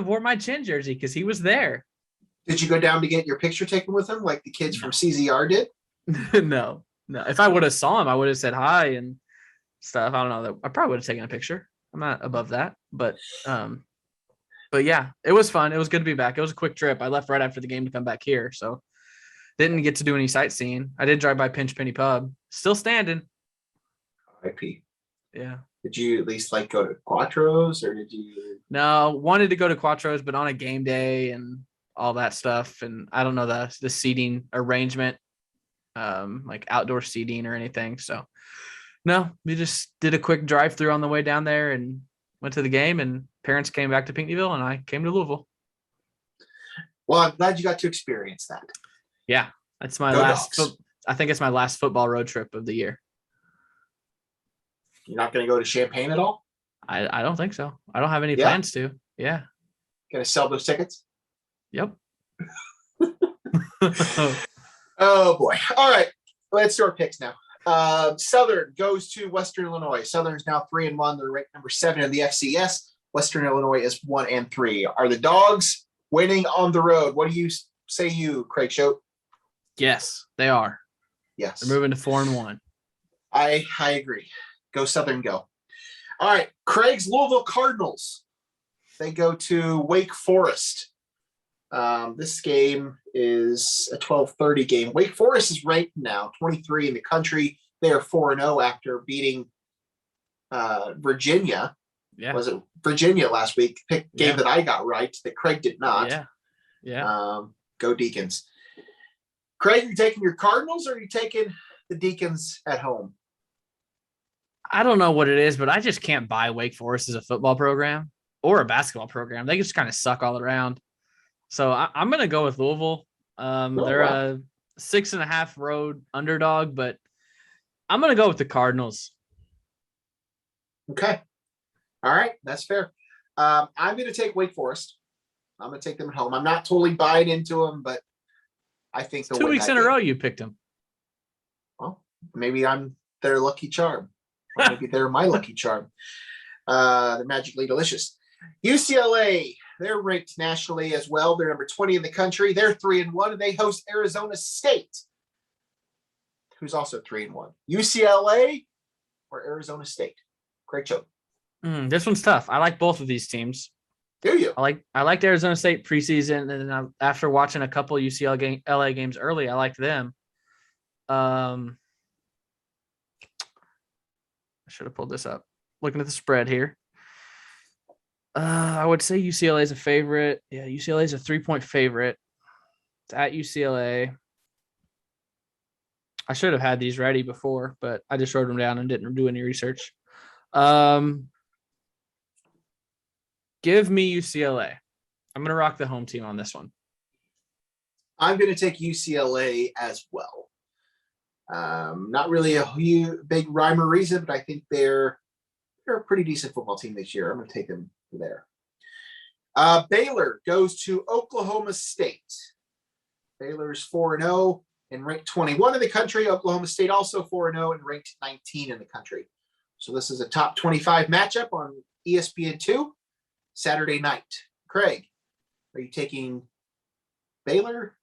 wore my Chin jersey because he was there. Did you go down to get your picture taken with him like the kids from CZR did? No. If I would have saw him, I would have said hi and stuff. I don't know. I probably would have taken a picture. I'm not above that, but yeah, it was fun. It was good to be back. It was a quick trip. I left right after the game to come back here, so didn't get to do any sightseeing. I did drive by Pinch Penny Pub, still standing. IP. Yeah. Did you at least go to Quattro's or did you? No, wanted to go to Quattro's, but on a game day and all that stuff. And I don't know the seating arrangement, like outdoor seating or anything. So No, we just did a quick drive through on the way down there and went to the game, and parents came back to Pinckneyville and I came to Louisville. Well, I'm glad you got to experience that. Yeah. That's my Go last, Dogs. I think it's my last football road trip of the year. You're not going to go to Champaign at all? I don't think so. I don't have any Yeah? plans to. Yeah. Going to sell those tickets? Yep. Oh, boy. All right. Let's do our picks now. Southern goes to Western Illinois. Southern is now 3-1. They're ranked number 7 in the FCS. Western Illinois is 1-3. Are the Dogs winning on the road? What do you say, Craig Schote? Yes, they are. Yes. They're moving to 4-1. I agree. Go Southern, go. All right. Craig's Louisville Cardinals. They go to Wake Forest. This game is a 12:30 game. Wake Forest is ranked now 23 in the country. They are 4-0 after beating Virginia. Yeah. Was it Virginia last week? Game Yeah. that I got right, that Craig did not. Yeah. Yeah. Go Deacons. Craig, are you taking your Cardinals or are you taking the Deacons at home? I don't know what it is, but I just can't buy Wake Forest as a football program or a basketball program. They just kind of suck all around. So I'm going to go with Louisville. They're a 6.5 road underdog, but I'm going to go with the Cardinals. Okay. All right. That's fair. I'm going to take Wake Forest. I'm going to take them at home. I'm not totally buying into them, but I think 2 weeks in a row you picked them. Well, maybe I'm their lucky charm. Or maybe they're my lucky charm. They're magically delicious. UCLA, they're ranked nationally as well. They're number 20 in the country. They're 3-1, and they host Arizona State, who's also 3-1. UCLA or Arizona State? Great job. This one's tough. I like both of these teams. Do you? I liked Arizona State preseason, and then after watching a couple UCLA games early, I liked them. I should have pulled this up. Looking at the spread here. I would say UCLA is a favorite. Yeah, UCLA is a 3-point favorite. It's at UCLA. I should have had these ready before, but I just wrote them down and didn't do any research. Give me UCLA. I'm going to rock the home team on this one. I'm going to take UCLA as well. Not really a big rhyme or reason, but I think they're a pretty decent football team this year. I'm going to take them there. Baylor goes to Oklahoma State. Baylor's 4-0 and ranked 21 in the country. Oklahoma State also 4-0 and ranked 19 in the country. So this is a top 25 matchup on ESPN2 Saturday night. Craig, are you taking Baylor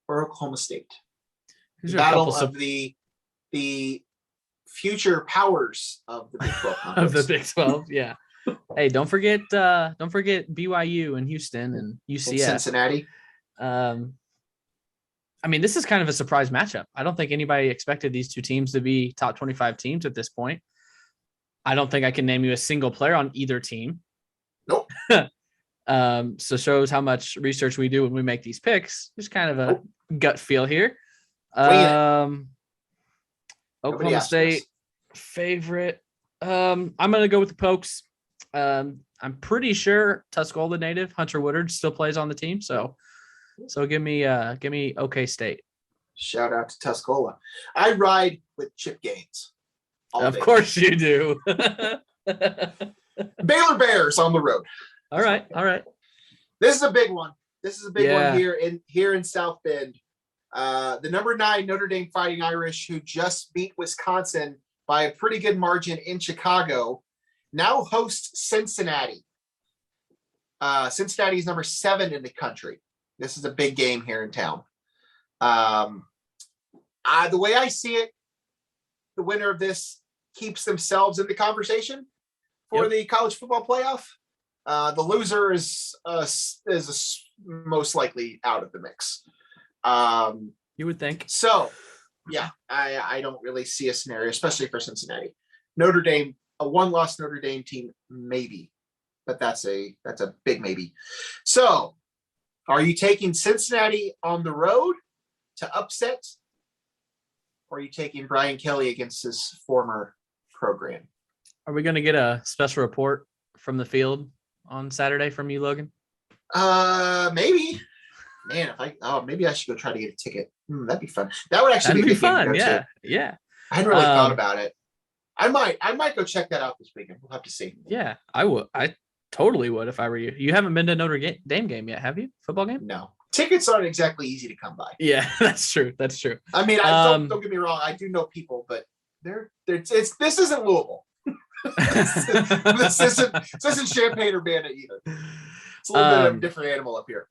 or Oklahoma State? Battle of the future powers of the Big 12 conference. Of the Big 12, yeah. Hey, don't forget BYU and Houston and UCF. And Cincinnati. I mean, this is kind of a surprise matchup. I don't think anybody expected these two teams to be top 25 teams at this point. I don't think I can name you a single player on either team. Nope. So shows how much research we do when we make these picks. Just kind of a gut feel here. Oklahoma State favorite. I'm going to go with the Pokes. I'm pretty sure Tuscola native Hunter Woodard still plays on the team. So give me OK State. Shout out to Tuscola. I ride with Chip Gaines. Of course you do. Baylor Bears on the road. All right. This is a big one. One here in South Bend. The number 9 Notre Dame Fighting Irish, who just beat Wisconsin by a pretty good margin in Chicago, now hosts Cincinnati. Cincinnati is number 7 in the country. This is a big game here in town. The way I see it, the winner of this keeps themselves in the conversation for the college football playoff. The loser is most likely out of the mix. You would think. So, yeah, I don't really see a scenario, especially for Cincinnati. Notre Dame, a one-loss Notre Dame team, maybe, but that's a big maybe. So, are you taking Cincinnati on the road to upset, or are you taking Brian Kelly against his former program. Are we going to get a special report from the field on Saturday from you, Logan? Maybe. Man, maybe I should go try to get a ticket. That'd be fun. That would actually be fun. Yeah. Yeah. I hadn't really thought about it. I might go check that out this weekend. We'll have to see. Yeah, I would. I totally would if I were you. You haven't been to Notre Dame game yet, have you? Football game? No. Tickets aren't exactly easy to come by. Yeah, that's true. That's true. I mean, don't get me wrong. I do know people, but this isn't Louisville. this isn't Champaign or Bandit either. It's a little bit of a different animal up here.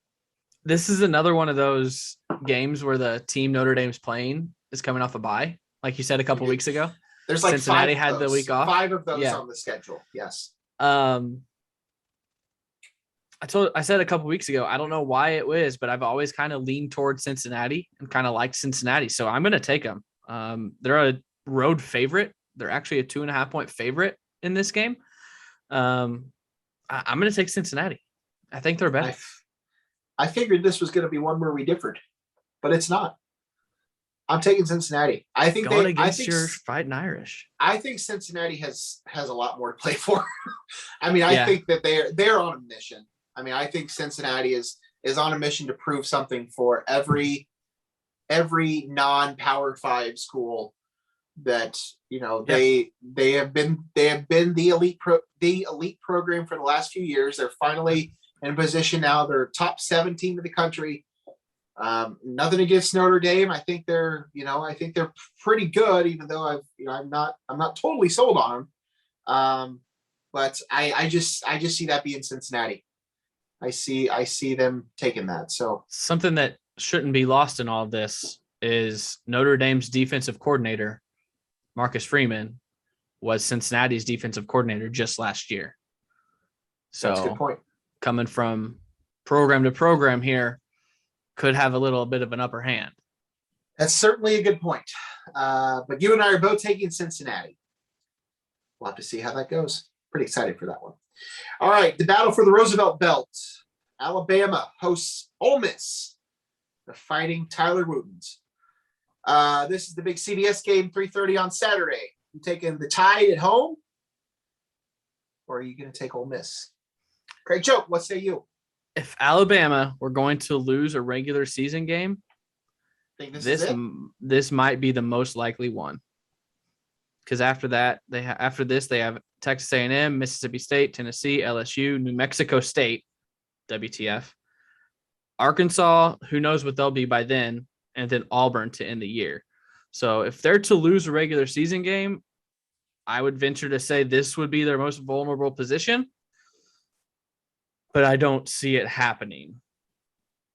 This is another one of those games where the team Notre Dame's playing is coming off a bye, like you said a couple weeks ago. There's like Cincinnati had the week off. 5 of those on the schedule. Yes. I said a couple weeks ago, I don't know why it was, but I've always kind of leaned towards Cincinnati and kind of liked Cincinnati. So I'm going to take them. They're a road favorite. They're actually a 2.5-point favorite in this game. I'm going to take Cincinnati. I think they're better. I figured this was going to be one where we differed, but it's not. I'm taking Cincinnati. I think you're fighting Irish. I think Cincinnati has a lot more to play for. I mean, I think that they're on a mission. I mean, I think Cincinnati is on a mission to prove something for every non-Power 5 school that, they have been the elite program for the last few years. They're finally in position now. They're top 17 in the country. Nothing against Notre Dame. I think they're pretty good, even though I'm not totally sold on them. But I just see that being Cincinnati. I see them taking that. So something that shouldn't be lost in all of this is Notre Dame's defensive coordinator, Marcus Freeman, was Cincinnati's defensive coordinator just last year. So that's a good point. Coming from program to program here could have a little bit of an upper hand. That's certainly a good point. But you and I are both taking Cincinnati. We'll have to see how that goes. Pretty excited for that one. All right, the battle for the Roosevelt Belt. Alabama hosts Ole Miss, the Fighting Tyler Wootens. This is the big CBS game, 3:30 on Saturday. You taking the Tide at home, or are you going to take Ole Miss? Craig Choke, what say you? If Alabama were going to lose a regular season game, think this might be the most likely one. Because after that, they have Texas A&M, Mississippi State, Tennessee, LSU, New Mexico State, WTF, Arkansas. Who knows what they'll be by then, and then Auburn to end the year. So if they're to lose a regular season game, I would venture to say this would be their most vulnerable position. But I don't see it happening.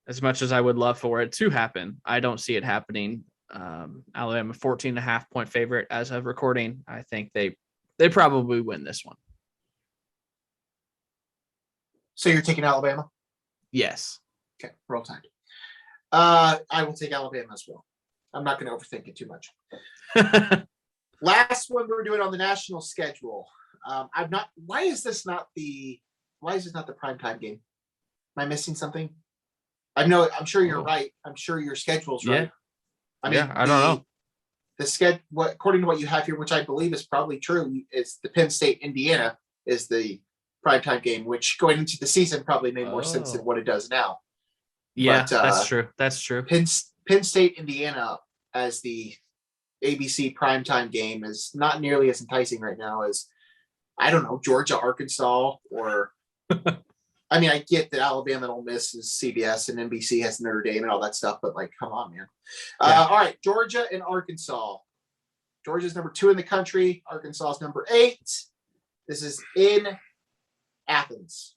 As much as I would love for it to happen, I don't see it happening. Alabama 14.5-point favorite as of recording. I think they probably win this one. So you're taking Alabama? Yes. Okay, roll time. I will take Alabama as well. I'm not going to overthink it too much. Last one we're doing on the national schedule. Why is this not the primetime game? Am I missing something? I'm sure you're right. I'm sure your schedule's right. Yeah. I don't know. The schedule, according to what you have here, which I believe is probably true, is the Penn State Indiana is the primetime game, which going into the season probably made more sense than what it does now. Yeah, but, that's true. That's true. Penn State Indiana as the ABC primetime game is not nearly as enticing right now as, I don't know, Georgia, Arkansas, or I mean, I get that Alabama and Ole Miss is CBS and NBC has Notre Dame and all that stuff, but come on, man. All right, Georgia and Arkansas. Georgia's number 2 in the country. Arkansas is number 8. This is in Athens.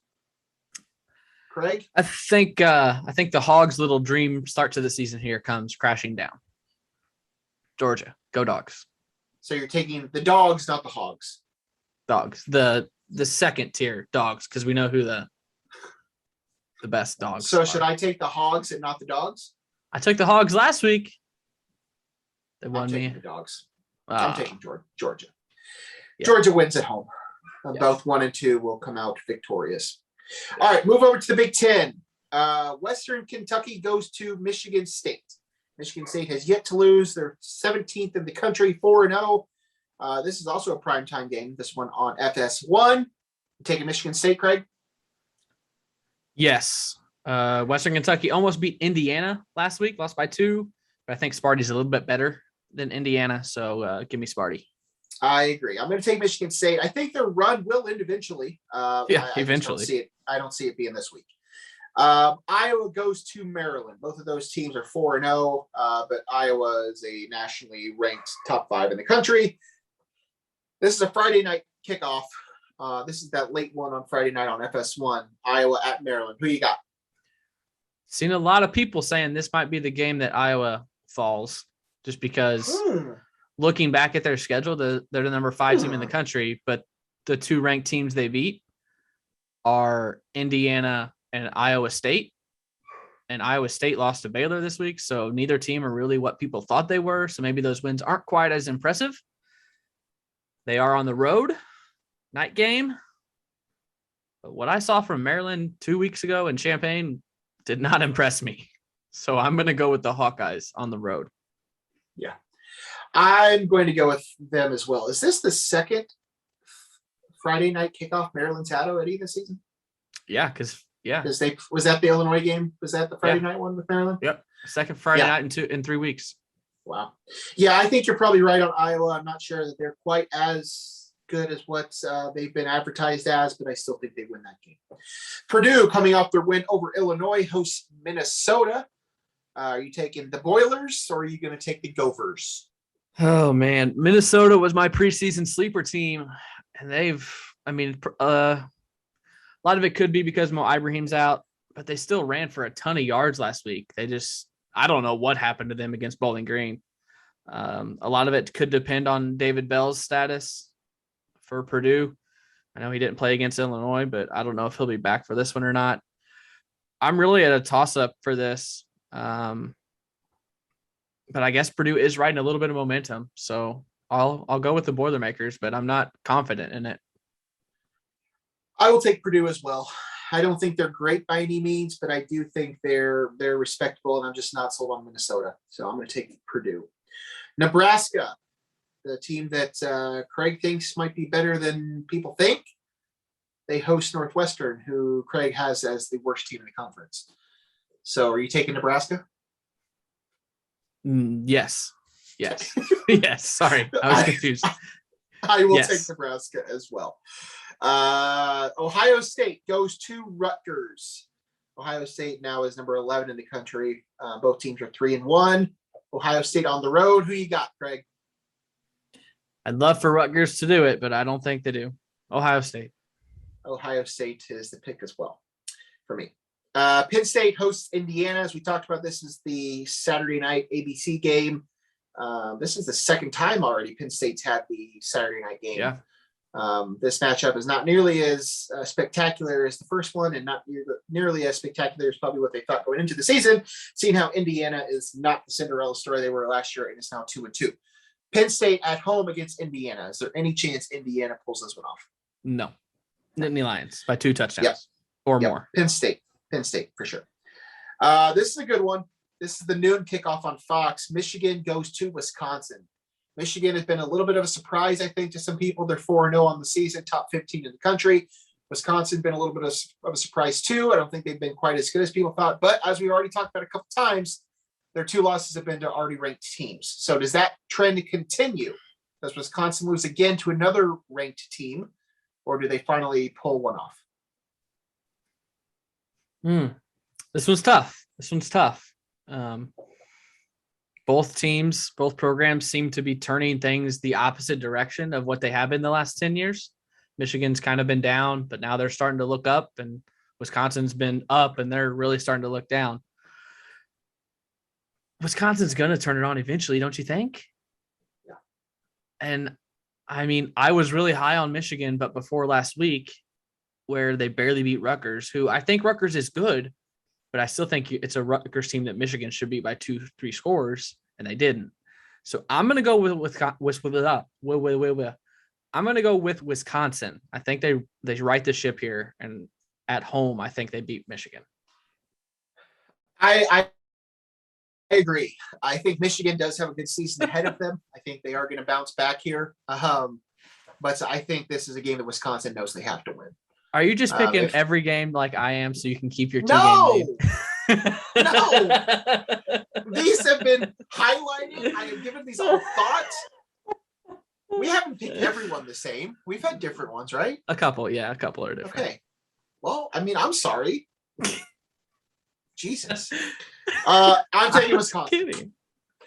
Craig? I think the Hogs' little dream start to the season here comes crashing down. Georgia, go Dogs. So you're taking the Dogs, not the Hogs. Dogs, the second tier Dogs, because we know who the best Dogs So are. should I take the Hogs and not the Dogs? I took the Hogs last week. They won me. The Dogs. I'm taking Georgia. Yeah. Georgia wins at home. Both 1 and 2 will come out victorious. All right, move over to the Big Ten. Western Kentucky goes to Michigan State. Michigan State has yet to lose. They're 17th in the country, 4-0. This is also a primetime game. This one on FS1. Taking Michigan State, Craig? Yes. Western Kentucky almost beat Indiana last week, lost by 2. But I think Sparty's a little bit better than Indiana. So give me Sparty. I agree. I'm going to take Michigan State. I think their run will end eventually. Eventually. I don't see it being this week. Iowa goes to Maryland. Both of those teams are 4-0, but Iowa is a nationally ranked top 5 in the country. This is a Friday night kickoff. This is that late one on Friday night on FS1. Iowa at Maryland. Who you got? Seen a lot of people saying this might be the game that Iowa falls, just because looking back at their schedule, they're the number 5 team in the country, but the 2 ranked teams they beat are Indiana and Iowa State. And Iowa State lost to Baylor this week, so neither team are really what people thought they were. So maybe those wins aren't quite as impressive. They are on the road, night game. But what I saw from Maryland 2 weeks ago in Champaign did not impress me. So I'm going to go with the Hawkeyes on the road. Yeah. I'm going to go with them as well. Is this the second Friday night kickoff Maryland's had already this season? Yeah, because was that the Illinois game? Was that the Friday night one with Maryland? Yep. Second Friday night in 3 weeks. Wow. Yeah, I think you're probably right on Iowa. I'm not sure that they're quite as good as what they've been advertised as, but I still think they win that game. Purdue, coming off their win over Illinois, hosts Minnesota. Are you taking the Boilers or are you going to take the Gophers? Oh, man. Minnesota was my preseason sleeper team, and a lot of it could be because Mo Ibrahim's out, but they still ran for a ton of yards last week. I don't know what happened to them against Bowling Green. A lot of it could depend on David Bell's status for Purdue. I know he didn't play against Illinois, but I don't know if he'll be back for this one or not. I'm really at a toss-up for this. But I guess Purdue is riding a little bit of momentum. So I'll go with the Boilermakers, but I'm not confident in it. I will take Purdue as well. I don't think they're great by any means, but I do think they're respectable, and I'm just not sold on Minnesota. So I'm going to take Purdue. Nebraska, the team that Craig thinks might be better than people think. They host Northwestern, who Craig has as the worst team in the conference. So are you taking Nebraska? Yes. Yes. Sorry. I was confused. I will take Nebraska as well. Ohio State goes to Rutgers. Ohio State now is number 11 in the country. Both teams are 3-1. Ohio State on the road. Who you got, Craig? I'd love for Rutgers to do it, but I don't think they do. Ohio State. Ohio State is the pick as well for me. Penn State hosts Indiana. As we talked about, this is the Saturday night ABC game. This is the second time already Penn State's had the Saturday night game. Yeah. This matchup is not nearly as spectacular as the first one, and not nearly as spectacular as probably what they thought going into the season, seeing how Indiana is not the Cinderella story they were last year and is now 2-2. Penn State at home against Indiana. Is there any chance Indiana pulls this one off? No. Nittany Lions by 2 touchdowns or more. Penn State for sure. This is a good one. This is the noon kickoff on Fox. Michigan goes to Wisconsin. Michigan has been a little bit of a surprise, I think, to some people. They're 4-0 on the season, top 15 in the country. Wisconsin been a little bit of a surprise too. I don't think they've been quite as good as people thought. But as we already talked about a couple times, their 2 losses have been to already ranked teams. So does that trend continue? Does Wisconsin lose again to another ranked team, or do they finally pull one off? This one's tough. Both programs seem to be turning things the opposite direction of what they have been the last 10 years. Michigan's kind of been down, but now they're starting to look up, and Wisconsin's been up and they're really starting to look down. Wisconsin's going to turn it on eventually, don't you think? Yeah. And I mean, I was really high on Michigan, but before last week, where they barely beat Rutgers, who I think Rutgers is good, but I still think it's a Rutgers team that Michigan should beat by 2-3 scores, and they didn't. So I'm going to go I'm going to go with Wisconsin. I think they right the ship here, and at home, I think they beat Michigan. I I agree. I think Michigan does have a good season ahead of them. I think they are going to bounce back here. But I think this is a game that Wisconsin knows they have to win. Are you just picking every game like I am so you can keep your two-game No! lead? No! These have been highlighted. I have given these all thought. We haven't picked everyone the same. We've had different ones, right? A couple are different. Okay. Well, I mean, I'm sorry. Jesus. I'm taking Wisconsin. Kidding.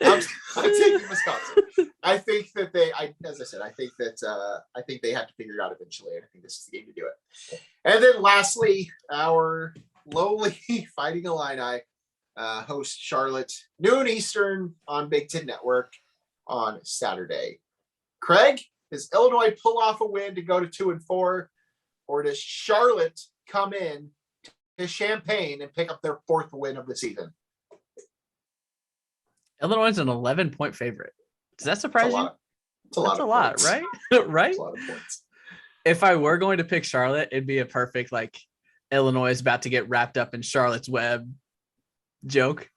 I'm taking Wisconsin. I think that as I said, I think they have to figure it out eventually. And I think this is the game to do it. And then lastly, our lowly Fighting Illini host Charlotte, noon Eastern on Big Ten Network on Saturday. Craig, does Illinois pull off a win to go to 2-4, or does Charlotte come in to Champaign and pick up their 4th win of the season? Illinois is an 11-point favorite. Does that surprise you? It's a lot, right? Right? It's a lot of points. If I were going to pick Charlotte, it'd be a perfect Illinois is about to get wrapped up in Charlotte's web joke.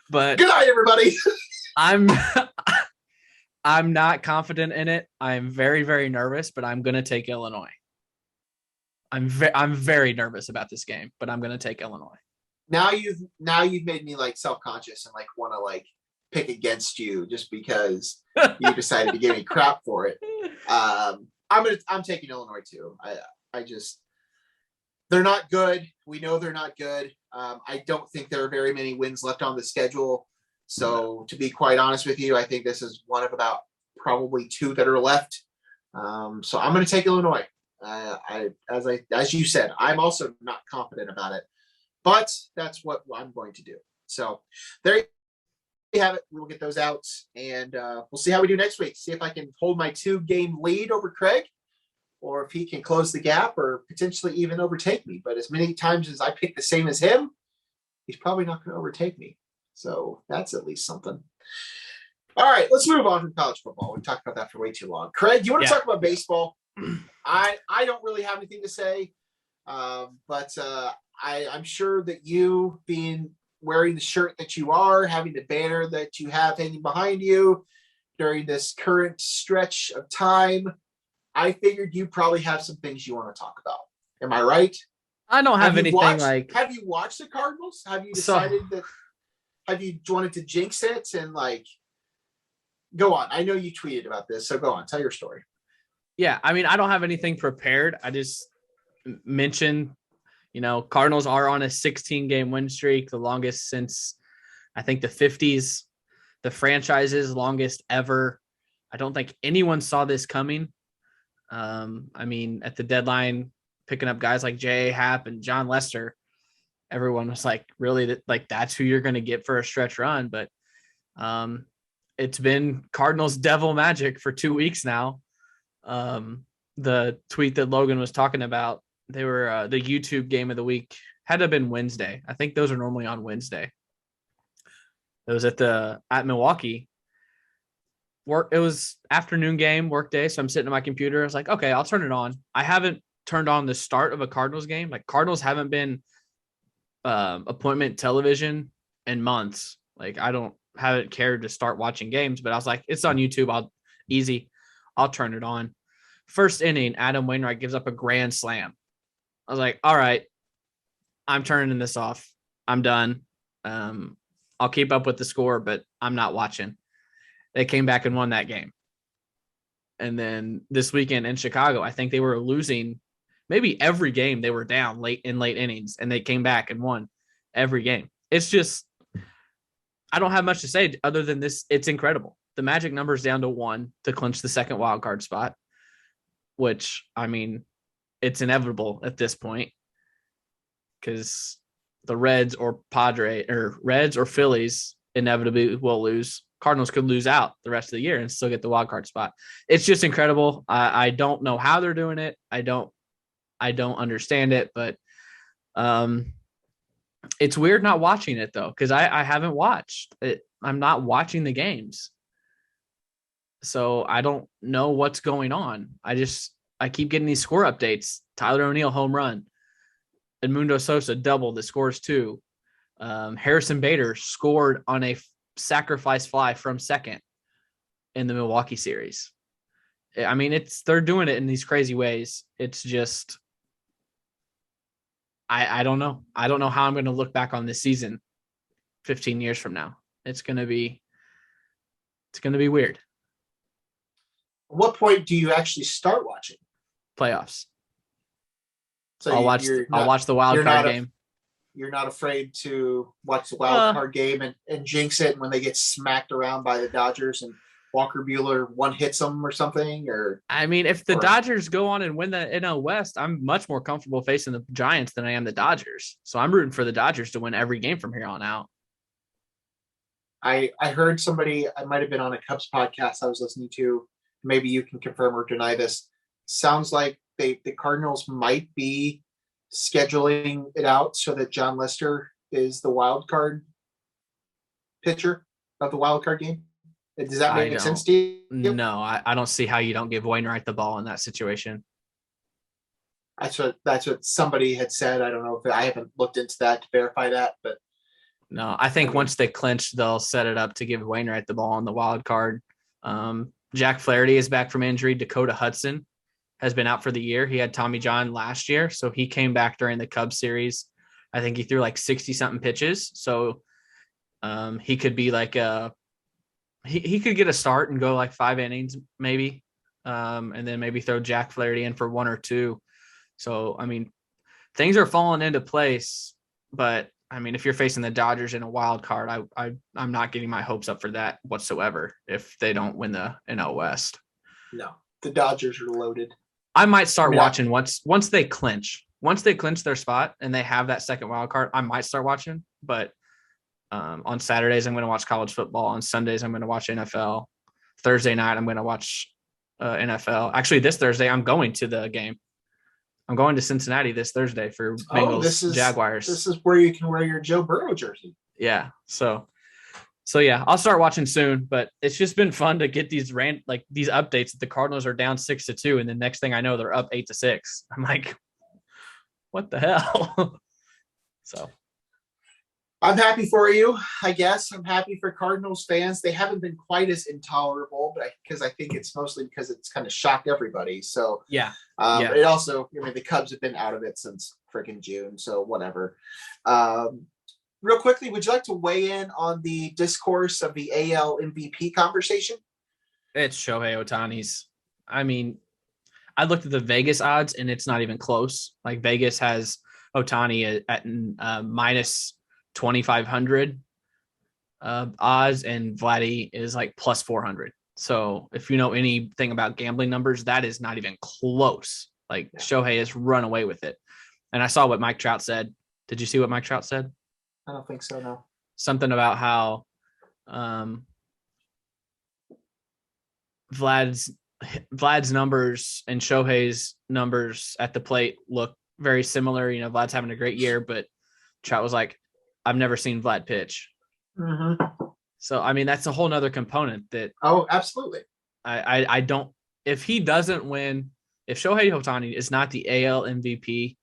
But good night, everybody. I'm not confident in it. I'm very, very nervous, but I'm going to take Illinois. I'm very nervous about this game, but I'm going to take Illinois. Now you've made me self-conscious and want to pick against you just because you decided to give me crap for it. I'm taking Illinois too. They're not good. We know they're not good. I don't think there are very many wins left on the schedule. So to be quite honest with you, I think this is one of about probably 2 that are left. So I'm going to take Illinois. As you said, I'm also not confident about it, but that's what I'm going to do. So there you have it. We will get those out, and we'll see how we do next week. See if I can hold my 2-game lead over Craig, or if he can close the gap, or potentially even overtake me. But as many times as I pick the same as him, he's probably not going to overtake me. So that's at least something. All right, let's move on from college football. We've talked about that for way too long. Craig, you want to talk about baseball? I don't really have anything to say, but I'm sure that you, being wearing the shirt that you are, having the banner that you have hanging behind you during this current stretch of time, I figured you probably have some things you want to talk about. Am I right? I don't have anything Have you watched the Cardinals? Have you decided that? Have you wanted to jinx it and go on? I know you tweeted about this, so go on, tell your story. Yeah, I mean, I don't have anything prepared. I just mentioned, Cardinals are on a 16-game win streak, the longest since I think the 50s, the franchise's longest ever. I don't think anyone saw this coming. I mean, at the deadline, picking up guys like J.A. Happ and John Lester, everyone was really that's who you're going to get for a stretch run. But it's been Cardinals devil magic for 2 weeks now. The tweet that Logan was talking about, they were the YouTube game of the week had to have been Wednesday. I think those are normally on Wednesday. It was at Milwaukee. It was afternoon game, work day. So I'm sitting at my computer. I was like, okay, I'll turn it on. I haven't turned on the start of a Cardinals game. Cardinals haven't been appointment television in months. I haven't cared to start watching games, but I was like, it's on YouTube. I'll turn it on. First inning, Adam Wainwright gives up a grand slam. I was like, all right, I'm turning this off. I'm done. I'll keep up with the score, but I'm not watching. They came back and won that game. And then this weekend in Chicago, I think they were losing maybe every game. They were down late innings, and they came back and won every game. It's just, I don't have much to say other than this. It's incredible. The magic number is down to 1 to clinch the second wild card spot, which, I mean, it's inevitable at this point because the Reds or Phillies inevitably will lose. Cardinals could lose out the rest of the year and still get the wild card spot. It's just incredible. I don't know how they're doing it. I don't understand it, but it's weird not watching it though, because I haven't watched it. I'm not watching the games. So I don't know what's going on. I keep getting these score updates. Tyler O'Neill home run. Edmundo Sosa double. The score's 2. Harrison Bader scored on a sacrifice fly from second in the Milwaukee series. I mean, they're doing it in these crazy ways. It's just, I don't know. I don't know how I'm going to look back on this season 15 years from now. It's going to be weird. At what point do you actually start watching Playoffs. So I'll watch the wild card game. You're not afraid to watch the wild card game and jinx it when they get smacked around by the Dodgers and Walker Buehler one hits them or something? Or I mean, if the Dodgers go on and win the NL West, I'm much more comfortable facing the Giants than I am the Dodgers. So I'm rooting for the Dodgers to win every game from here on out. I heard somebody, I might have been on a Cubs podcast I was listening to. Maybe you can confirm or deny this. Sounds like the Cardinals might be scheduling it out so that John Lester is the wild card pitcher of the wild card game. Does that make sense to you? No, I don't see how you don't give Wainwright the ball in that situation. That's what somebody had said. I don't know if I haven't looked into that to verify that, but no, I think once they clinch, they'll set it up to give Wainwright the ball on the wild card. Jack Flaherty is back from injury. Dakota Hudson has been out for the year. He had Tommy John last year, so he came back during the Cubs series. I think he threw like 60-something pitches, so he could be like he could get a start and go like 5 innings maybe, and then maybe throw Jack Flaherty in for 1 or 2. So, I mean, things are falling into place, but I mean, if you're facing the Dodgers in a wild card, I'm not getting my hopes up for that whatsoever if they don't win the NL West. No, the Dodgers are loaded. I might start watching once they clinch. Once they clinch their spot and they have that second wild card, I might start watching. But on Saturdays, I'm going to watch college football. On Sundays, I'm going to watch NFL. Thursday night, I'm going to watch NFL. Actually, this Thursday, I'm going to the game. I'm going to Cincinnati this Thursday for Bengals Jaguars. This is where you can wear your Joe Burrow jersey. Yeah. So yeah, I'll start watching soon, but it's just been fun to get these these updates that the Cardinals are down 6-2. And the next thing I know, they're up 8-6. I'm like, what the hell? So I'm happy for you, I guess. I'm happy for Cardinals fans. They haven't been quite as intolerable, but because I think it's mostly because it's kind of shocked everybody. So yeah. It also, I mean, the Cubs have been out of it since freaking June. So whatever. Real quickly, would you like to weigh in on the discourse of the AL MVP conversation? It's Shohei Ohtani's. I mean, I looked at the Vegas odds and it's not even close. Like Vegas has Ohtani at minus 2,500 odds, and Vladdy is like plus 400. So if you know anything about gambling numbers, that is not even close. Like Shohei has run away with it. And I saw what Mike Trout said. Did you see what Mike Trout said? I don't think so, no. Something about how Vlad's numbers and Shohei's numbers at the plate look very similar. You know, Vlad's having a great year, but Trout was like, I've never seen Vlad pitch. Mm-hmm. So, I mean, that's a whole nother component that. Oh, absolutely. I don't, if he doesn't win, if Shohei Ohtani is not the AL MVP,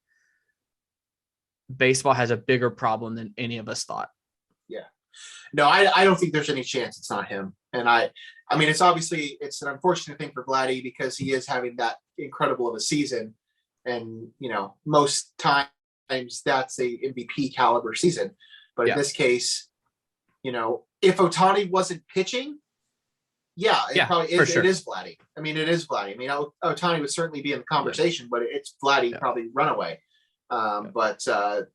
baseball has a bigger problem than any of us thought. Yeah. No, I don't think there's any chance it's not him. And I mean, it's an unfortunate thing for Vladdy because he is having that incredible of a season. And, you know, most times that's a MVP caliber season. But in this case, you know, if Ohtani wasn't pitching, it probably is. Sure. It is Vladdy. I mean, it is Vladdy. I mean, Ohtani would certainly be in the conversation, but it's Vladdy probably runaway. But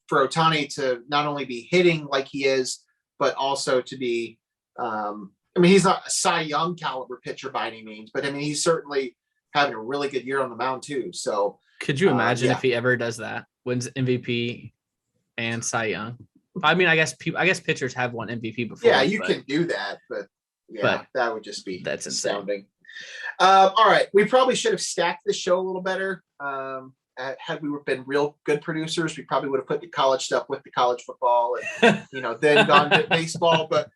for Ohtani to not only be hitting like he is, but also to be, I mean, he's not a Cy Young caliber pitcher by any means, but I mean, he's certainly having a really good year on the mound too. So could you imagine if he ever does that, wins MVP and Cy Young? I mean, I guess pitchers have won MVP before. Yeah, you can do that, but that would just be that's astounding. All right, we probably should have stacked this show a little better. Had we been real good producers, we probably would have put the college stuff with the college football and, you know, then gone to baseball. But,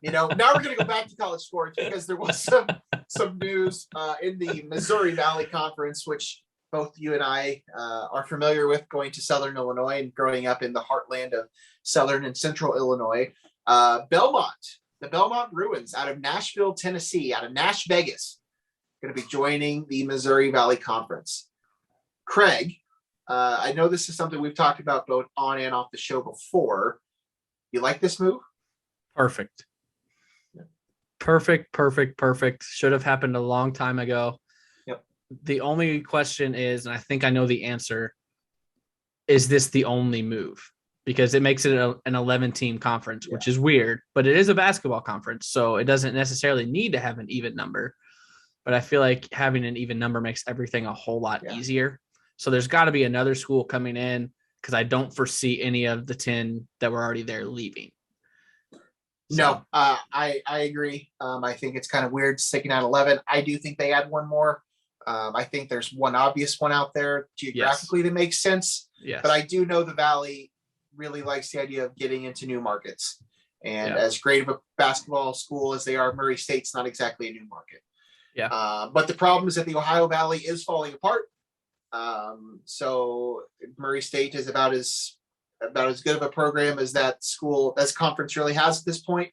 you know, now we're going to go back to college sports because there was some news in the Missouri Valley Conference, which both you and I are familiar with, going to Southern Illinois and growing up in the heartland of Southern and Central Illinois. Belmont, the Belmont Bruins out of Nashville, Tennessee, out of Nash Vegas, going to be joining the Missouri Valley Conference. Craig, I know this is something we've talked about both on and off the show before. You like this move? Perfect. Perfect. Should have happened a long time ago. Yep. The only question is, and I think I know the answer, is this the only move? Because it makes it an 11-team conference, which is weird, but it is a basketball conference, so it doesn't necessarily need to have an even number. But I feel like having an even number makes everything a whole lot easier. So there's got to be another school coming in, because I don't foresee any of the 10 that were already there leaving. So. No, I agree. I think it's kind of weird sticking at 11. I do think they add one more. I think there's one obvious one out there geographically that makes sense. Yes. But I do know the Valley really likes the idea of getting into new markets. And as great of a basketball school as they are, Murray State's not exactly a new market. Yeah. But the problem is that the Ohio Valley is falling apart. So Murray State is about as good of a program as that conference really has at this point.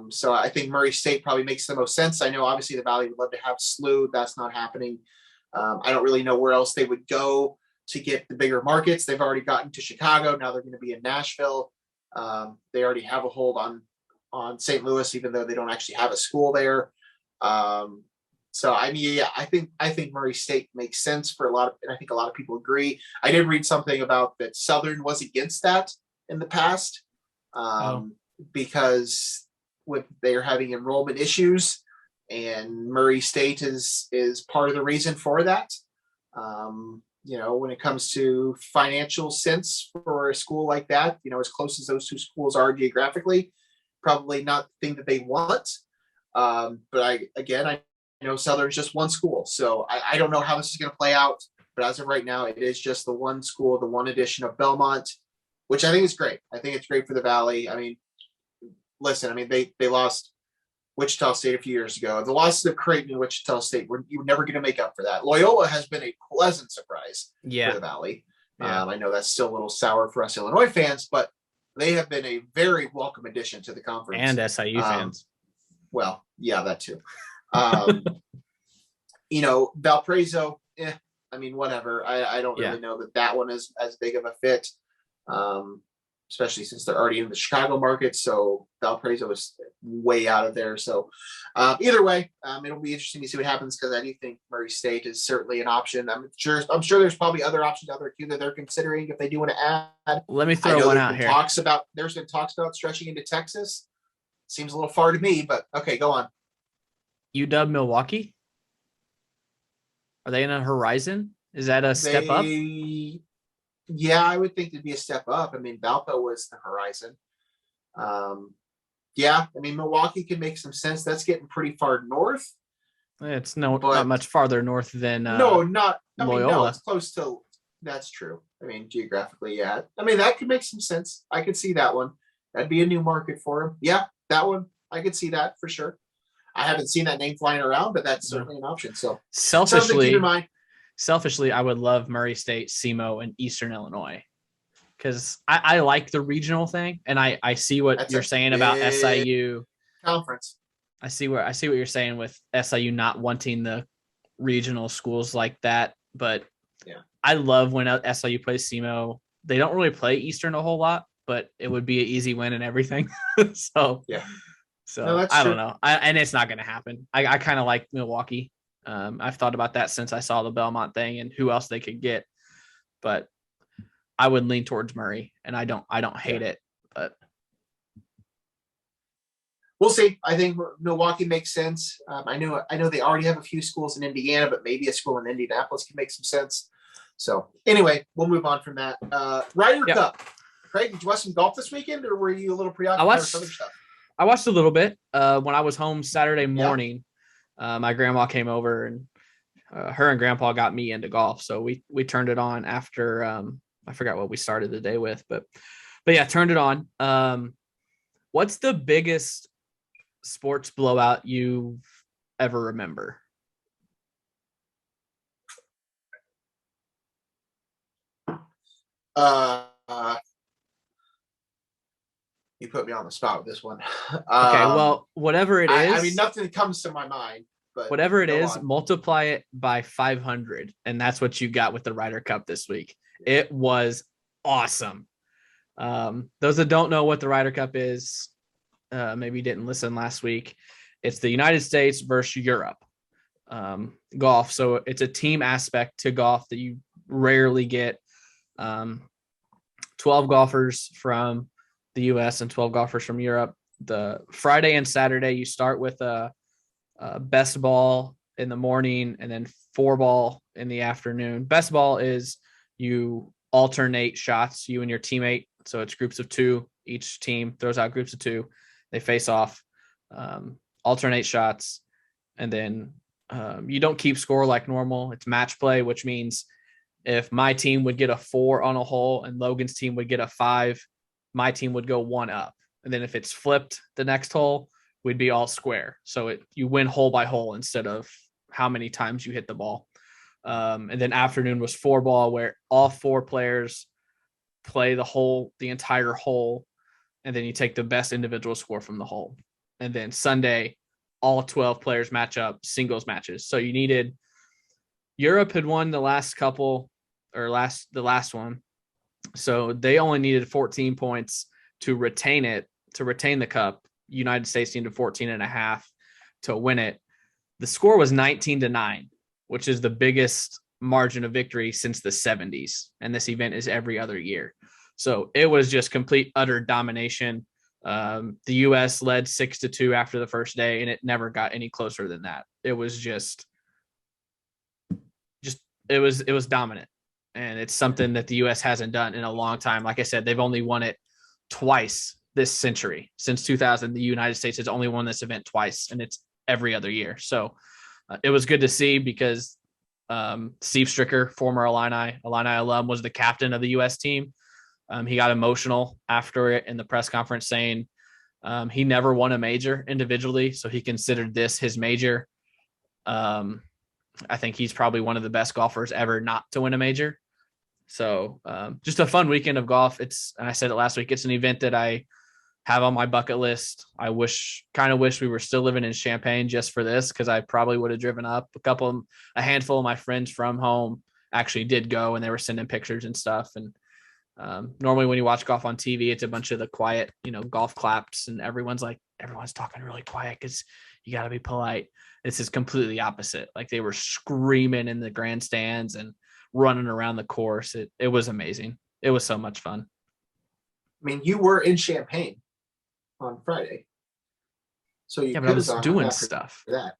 So I think Murray State probably makes the most sense. I know obviously the Valley would love to have SLU. That's not happening. I don't really know where else they would go to get the bigger markets. They've already gotten to Chicago. Now they're going to be in Nashville. They already have a hold on St. Louis, even though they don't actually have a school there. So I mean, I think Murray State makes sense for and I think a lot of people agree. I did read something about that Southern was against that in the past, because they're having enrollment issues, and Murray State is part of the reason for that. When it comes to financial sense for a school like that, as close as those two schools are geographically, probably not the thing that they want. But I know Southern's just one school, so I don't know how this is going to play out. But as of right now, it is just the one school, the one edition of Belmont, which I think is great. I think it's great for the Valley. I mean, listen, they lost Wichita State a few years ago. The losses of Creighton and Wichita State, you were never going to make up for that. Loyola has been a pleasant surprise for the Valley. I know that's still a little sour for us Illinois fans, but they have been a very welcome addition to the conference. And SIU fans. Well, yeah, that too. Valparaiso, whatever. I don't really know that one is as big of a fit, especially since they're already in the Chicago market. So Valparaiso is way out of there. So either way, it'll be interesting to see what happens, because I do think Murray State is certainly an option. I'm sure there's probably other options out there too that they're considering if they do want to add. Let me throw one out here. There's been talks about stretching into Texas. Seems a little far to me, but okay, go on. UW Milwaukee? Are they in a horizon? Is that a step up? Yeah, I would think it'd be a step up. Valpo was the horizon. Milwaukee can make some sense. That's getting pretty far north. It's not much farther north than Loyola. It's close to. That's true. Geographically, yeah. That could make some sense. I could see that one. That'd be a new market for him. Yeah, that one. I could see that for sure. I haven't seen that name flying around, but that's certainly an option. So selfishly, keep in mind. I would love Murray State, SEMO, and Eastern Illinois, because I like the regional thing, and I see what you're saying about SIU conference. I see what you're saying with SIU not wanting the regional schools like that, but I love when SIU plays SEMO. They don't really play Eastern a whole lot, but it would be an easy win and everything. So I don't know. And it's not going to happen. I kind of like Milwaukee. I've thought about that since I saw the Belmont thing and who else they could get, but I would lean towards Murray, and I don't hate it, but we'll see. I think Milwaukee makes sense. I know they already have a few schools in Indiana, but maybe a school in Indianapolis can make some sense. So anyway, we'll move on from that. Ryder Cup. Craig, did you watch some golf this weekend, or were you a little preoccupied with other stuff? I watched a little bit. When I was home Saturday morning, my grandma came over, and her and grandpa got me into golf. So we turned it on after I forgot what we started the day with, but yeah, turned it on. What's the biggest sports blowout you ever remember? You put me on the spot with this one. Okay, well, whatever it is, I mean, nothing comes to my mind, but whatever it go is, on. multiply it by 500, and that's what you got with the Ryder Cup this week. It was awesome. Those that don't know what the Ryder Cup is, maybe didn't listen last week. It's the United States versus Europe golf. So it's a team aspect to golf that you rarely get. 12 golfers from the US and 12 golfers from Europe. The Friday and Saturday, you start with a best ball in the morning and then 4-ball in the afternoon. Best ball is you alternate shots, you and your teammate. So it's groups of 2. Each team throws out groups of 2. They face off, alternate shots, and then you don't keep score like normal. It's match play, which means if my team would get a 4 on a hole and Logan's team would get a 5, my team would go 1 up. And then if it's flipped the next hole, we'd be all square. So you win hole by hole instead of how many times you hit the ball. And then afternoon was 4-ball, where all 4 players play the entire hole, and then you take the best individual score from the hole. And then Sunday, all 12 players match up, singles matches. So Europe had won the last couple, or the last one. So they only needed 14 points to retain the cup. United States needed 14.5 to win it. The score was 19-9, which is the biggest margin of victory since the 70s. And this event is every other year. So it was just complete, utter domination. The U.S. led 6-2 after the first day, and it never got any closer than that. It was it was dominant. And it's something that the U.S. hasn't done in a long time. Like I said, they've only won it twice this century. Since 2000, the United States has only won this event twice, and it's every other year. So it was good to see, because Steve Stricker, former Illini alum, was the captain of the U.S. team. He got emotional after it in the press conference, saying he never won a major individually, so he considered this his major. I think he's probably one of the best golfers ever not to win a major. So just a fun weekend of golf. And I said it last week, it's an event that I have on my bucket list. I kind of wish we were still living in Champaign just for this, because I probably would have driven up. A handful of my friends from home actually did go, and they were sending pictures and stuff. And normally when you watch golf on TV, it's a bunch of the quiet, golf claps, and everyone's talking really quiet because you got to be polite. This is completely opposite. Like, they were screaming in the grandstands and running around the course. It was amazing. It was so much fun. I mean, you were in Champaign on Friday, so you but I was doing stuff. That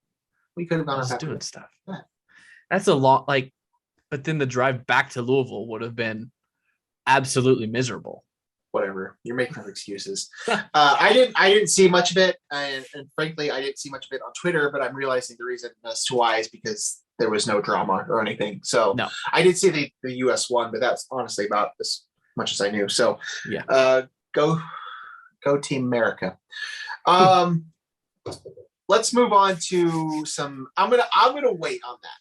we could have gone. I was doing stuff. Yeah. That's a lot. But then the drive back to Louisville would have been absolutely miserable. Whatever, you're making up excuses. I didn't see much of it, and frankly, I didn't see much of it on Twitter. But I'm realizing the reason as to why is because there was no drama or anything. So no. I did see the US won, but that's honestly about as much as I knew. So yeah, go Team America. Let's move on to some. I'm gonna wait on that.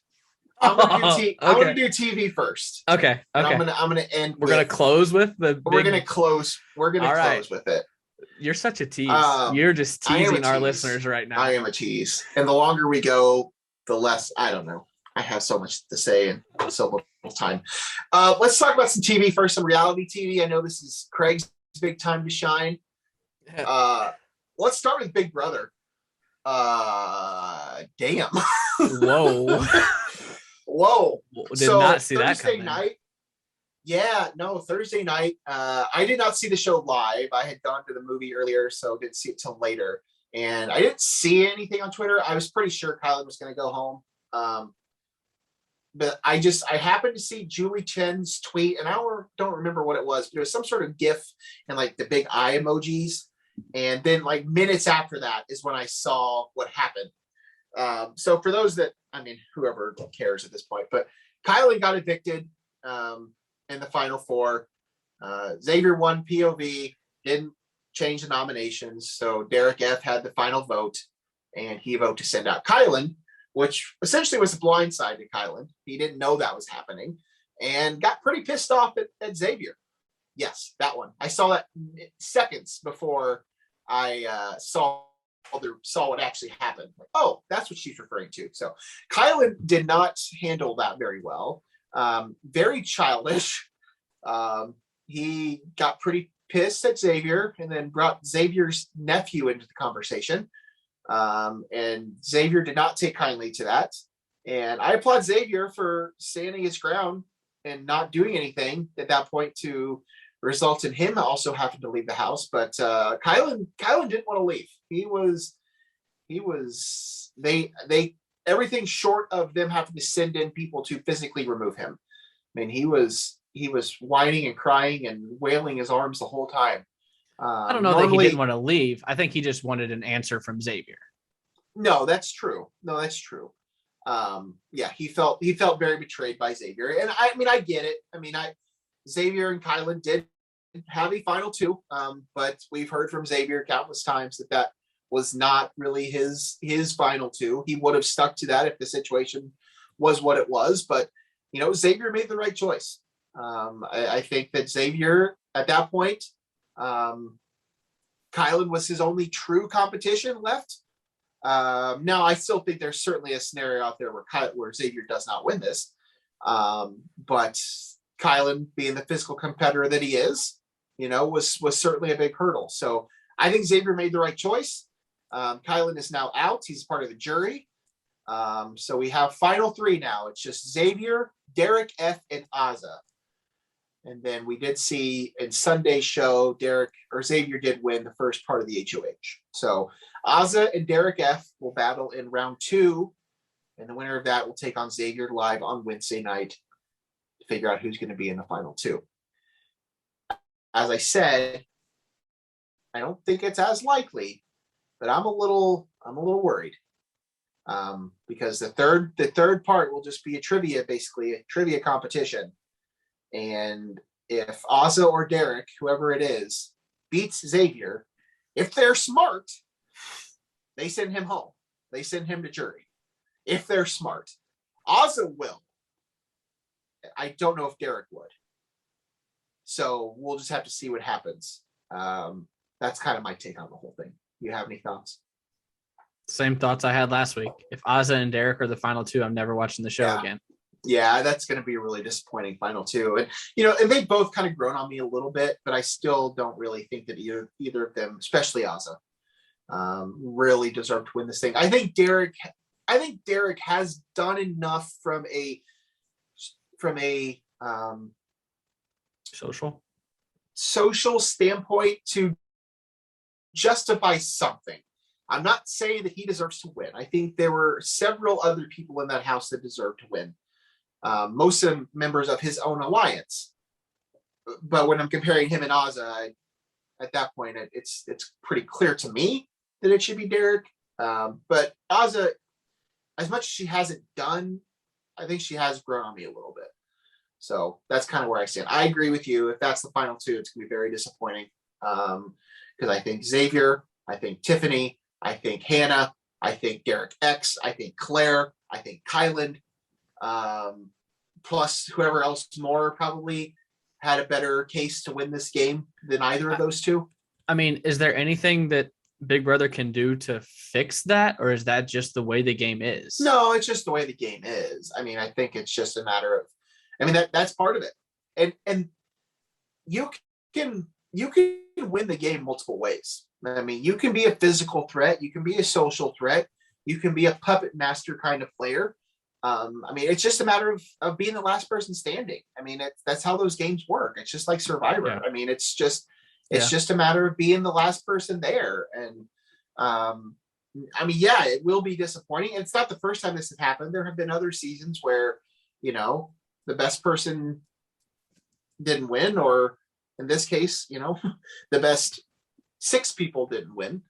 I'm gonna do TV first. Okay. I'm gonna end. We're gonna close with the. We're gonna close with it. You're such a tease. You're just teasing our listeners right now. I am a tease, and the longer we go, the less. I don't know. I have so much to say and so little time. Let's talk about some TV first. Some reality TV. I know this is Craig's big time to shine. Let's start with Big Brother. Damn. Whoa. Whoa. Did not see that coming. Thursday night. Thursday night. I did not see the show live. I had gone to the movie earlier, so didn't see it till later. And I didn't see anything on Twitter. I was pretty sure Kylie was going to go home. But I happened to see Julie Chen's tweet, and I don't remember what it was. But it was some sort of GIF and like the big eye emojis. And then like minutes after that is when I saw what happened. So for those that, whoever cares at this point, but Kylie got evicted in the final 4. Xavier won POV, didn't change the nominations. So Derek F had the final vote, and he voted to send out Kylan, which essentially was a blindside to Kylan. He didn't know that was happening and got pretty pissed off at Xavier. Yes, that one. I saw that seconds before I saw what actually happened. Like, oh, that's what she's referring to. So Kylan did not handle that very well. Very childish. He got pretty pissed at Xavier and then brought Xavier's nephew into the conversation. And Xavier did not take kindly to that. And I applaud Xavier for standing his ground and not doing anything at that point to result in him also having to leave the house. But Kylan didn't want to leave. Everything short of them having to send in people to physically remove him. I mean, he was whining and crying and wailing his arms the whole time. I don't know that he didn't want to leave. I think he just wanted an answer from Xavier. No, that's true. Yeah, he felt very betrayed by Xavier. And I mean, I get it. I mean, Xavier and Kylan did have a final two, but we've heard from Xavier countless times that was not really his final two. He would have stuck to that if the situation was what it was. But, Xavier made the right choice. I think that Xavier, at that point, Kylan was his only true competition left. Now, I still think there's certainly a scenario out there where Xavier does not win this. But Kylan, being the physical competitor that he is, was certainly a big hurdle. So I think Xavier made the right choice. Kylan is now out. He's part of the jury. So we have final three now. It's just Xavier, Derek F, and Azza. And then we did see in Sunday's show, Xavier did win the first part of the HOH. So Azza and Derek F will battle in round 2. And the winner of that will take on Xavier live on Wednesday night to figure out who's going to be in the final 2. As I said, I don't think it's as likely, but I'm a little worried. Because the third part will just be a trivia competition. And if Azza or Derek, whoever it is, beats Xavier, if they're smart, they send him home. They send him to jury. If they're smart. Azza will. I don't know if Derek would. So we'll just have to see what happens. That's kind of my take on the whole thing. You have any thoughts? Same thoughts I had last week. If Azza and Derek are the final two, I'm never watching the show again. Yeah, that's going to be a really disappointing final two. And, and they've both kind of grown on me a little bit, but I still don't really think that either of them, especially Azza, really deserve to win this thing. I think Derek has done enough from a social standpoint to justify something. I'm not saying that he deserves to win. I think there were several other people in that house that deserve to win. Most of them members of his own alliance. But when I'm comparing him and Azza, at that point, it's pretty clear to me that it should be Derek. But Azza, as much as she hasn't done, I think she has grown on me a little bit. So that's kind of where I stand. I agree with you. If that's the final two, it's going to be very disappointing. Because I think Xavier, I think Tiffany, I think Hannah, I think Derek X, I think Claire, I think Kylan, plus whoever else more probably had a better case to win this game than either of those two. I mean, is there anything that Big Brother can do to fix that, or is that just the way the game is? No, it's just the way the game is. I mean, I think it's just a matter of, that's part of it. And you can win the game multiple ways. I mean, you can be a physical threat, you can be a social threat, you can be a puppet master kind of player. It's just a matter of being the last person standing. That's how those games work. It's just like Survivor. Yeah. It's just a matter of being the last person there. And it will be disappointing. It's not the first time this has happened. There have been other seasons where, the best person didn't win, or in this case, the best 6 people didn't win.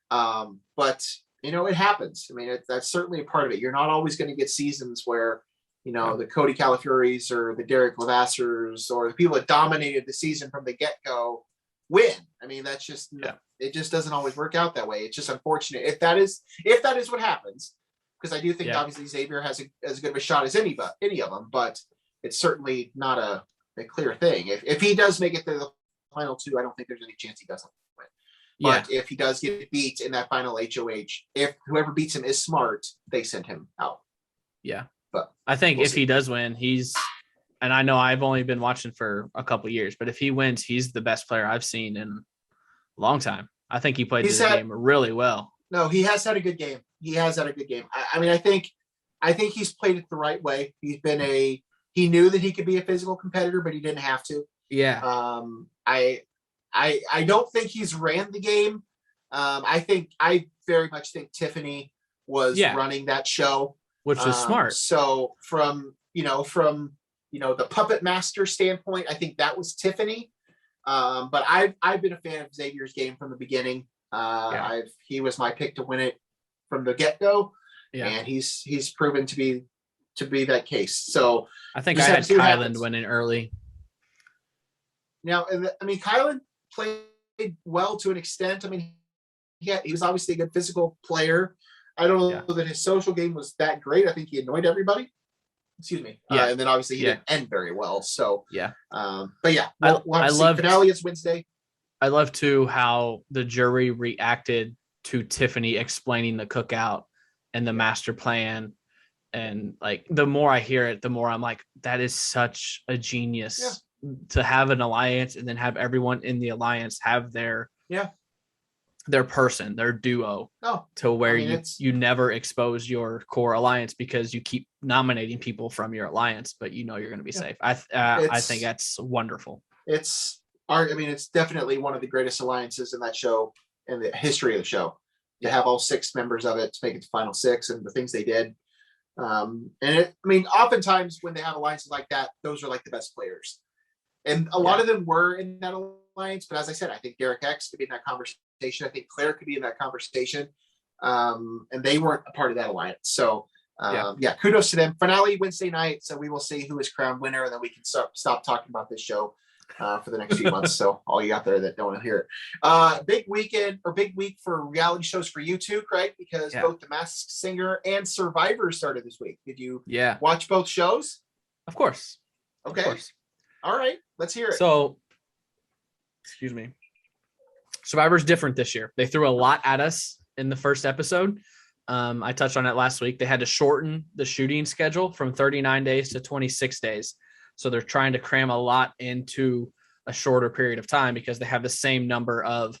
But it happens. That's certainly a part of it. You're not always going to get seasons where, the Cody Calafiores or the Derek Levasseurs or the people that dominated the season from the get-go win. That's just, it just doesn't always work out that way. It's just unfortunate. If that is what happens, because I do think obviously Xavier has as good of a shot as any of them, but it's certainly not a clear thing. If he does make it to the final two, I don't think there's any chance he doesn't win. Yeah. But if he does get beat in that final HOH, if whoever beats him is smart, they send him out. Yeah. But I think we'll if see. he does win, and I know I've only been watching for a couple of years, but if he wins, he's the best player I've seen in a long time. I think he played this game really well. No, he has had a good game. I mean, I think he's played it the right way. He knew that he could be a physical competitor, but he didn't have to. Yeah. I don't think he's ran the game. I very much think Tiffany was running that show, which is smart. So from the puppet master standpoint, I think that was Tiffany. But I've been a fan of Xavier's game from the beginning. He was my pick to win it from the get-go. Yeah. And he's proven to be that case. So I think I had Kylan winning early. Now, I mean, Kylan played well to an extent. I mean, he was obviously a good physical player. I don't know that his social game was that great. I think he annoyed everybody. Excuse me. Yeah. And then obviously he didn't end very well. So but yeah, I love finale is Wednesday. I love too how the jury reacted to Tiffany explaining the cookout and the master plan. And like, the more I hear it, the more I'm like, that is such a genius to have an alliance and then have everyone in the alliance have their person, their duo to where you never expose your core alliance because you keep nominating people from your alliance, but you're going to be safe. I think that's wonderful. It's definitely one of the greatest alliances in that show, in the history of the show, to have all 6 members of it to make it to final 6 and the things they did. Oftentimes when they have alliances like that, those are like the best players. And a lot of them were in that alliance, but as I said, I think Derek X could be in that conversation. I think Claire could be in that conversation. And they weren't a part of that alliance. So kudos to them. Finale Wednesday night. So we will see who is crowned winner, and then we can stop talking about this show for the next few months. So all you out there that don't want to hear it. Big week for reality shows for you too, Craig, because both The Masked Singer and Survivor started this week. Did you watch both shows? Of course. Okay. Of course. All right, let's hear it. So, excuse me. Survivor's different this year. They threw a lot at us in the first episode. I touched on it last week. They had to shorten the shooting schedule from 39 days to 26 days. So they're trying to cram a lot into a shorter period of time because they have the same number of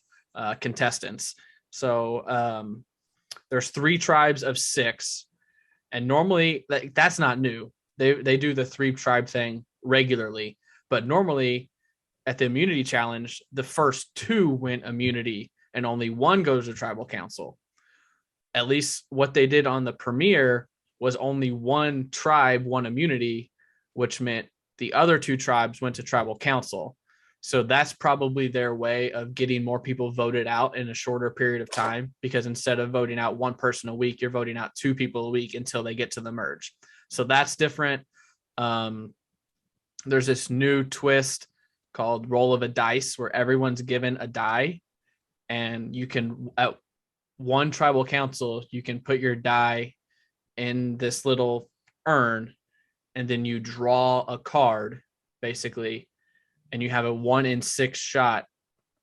contestants. So there's 3 tribes of 6. And normally that's not new. They do the 3 tribe thing regularly. But normally at the immunity challenge, the first 2 win immunity and only 1 goes to tribal council. At least what they did on the premiere was only 1 tribe won immunity, which meant the other 2 tribes went to tribal council. So that's probably their way of getting more people voted out in a shorter period of time, because instead of voting out 1 person a week, you're voting out 2 people a week until they get to the merge. So that's different. There's this new twist called roll of a dice where everyone's given a die, and you can, at 1 tribal council, you can put your die in this little urn, and then you draw a card basically, and you have a 1 in 6 shot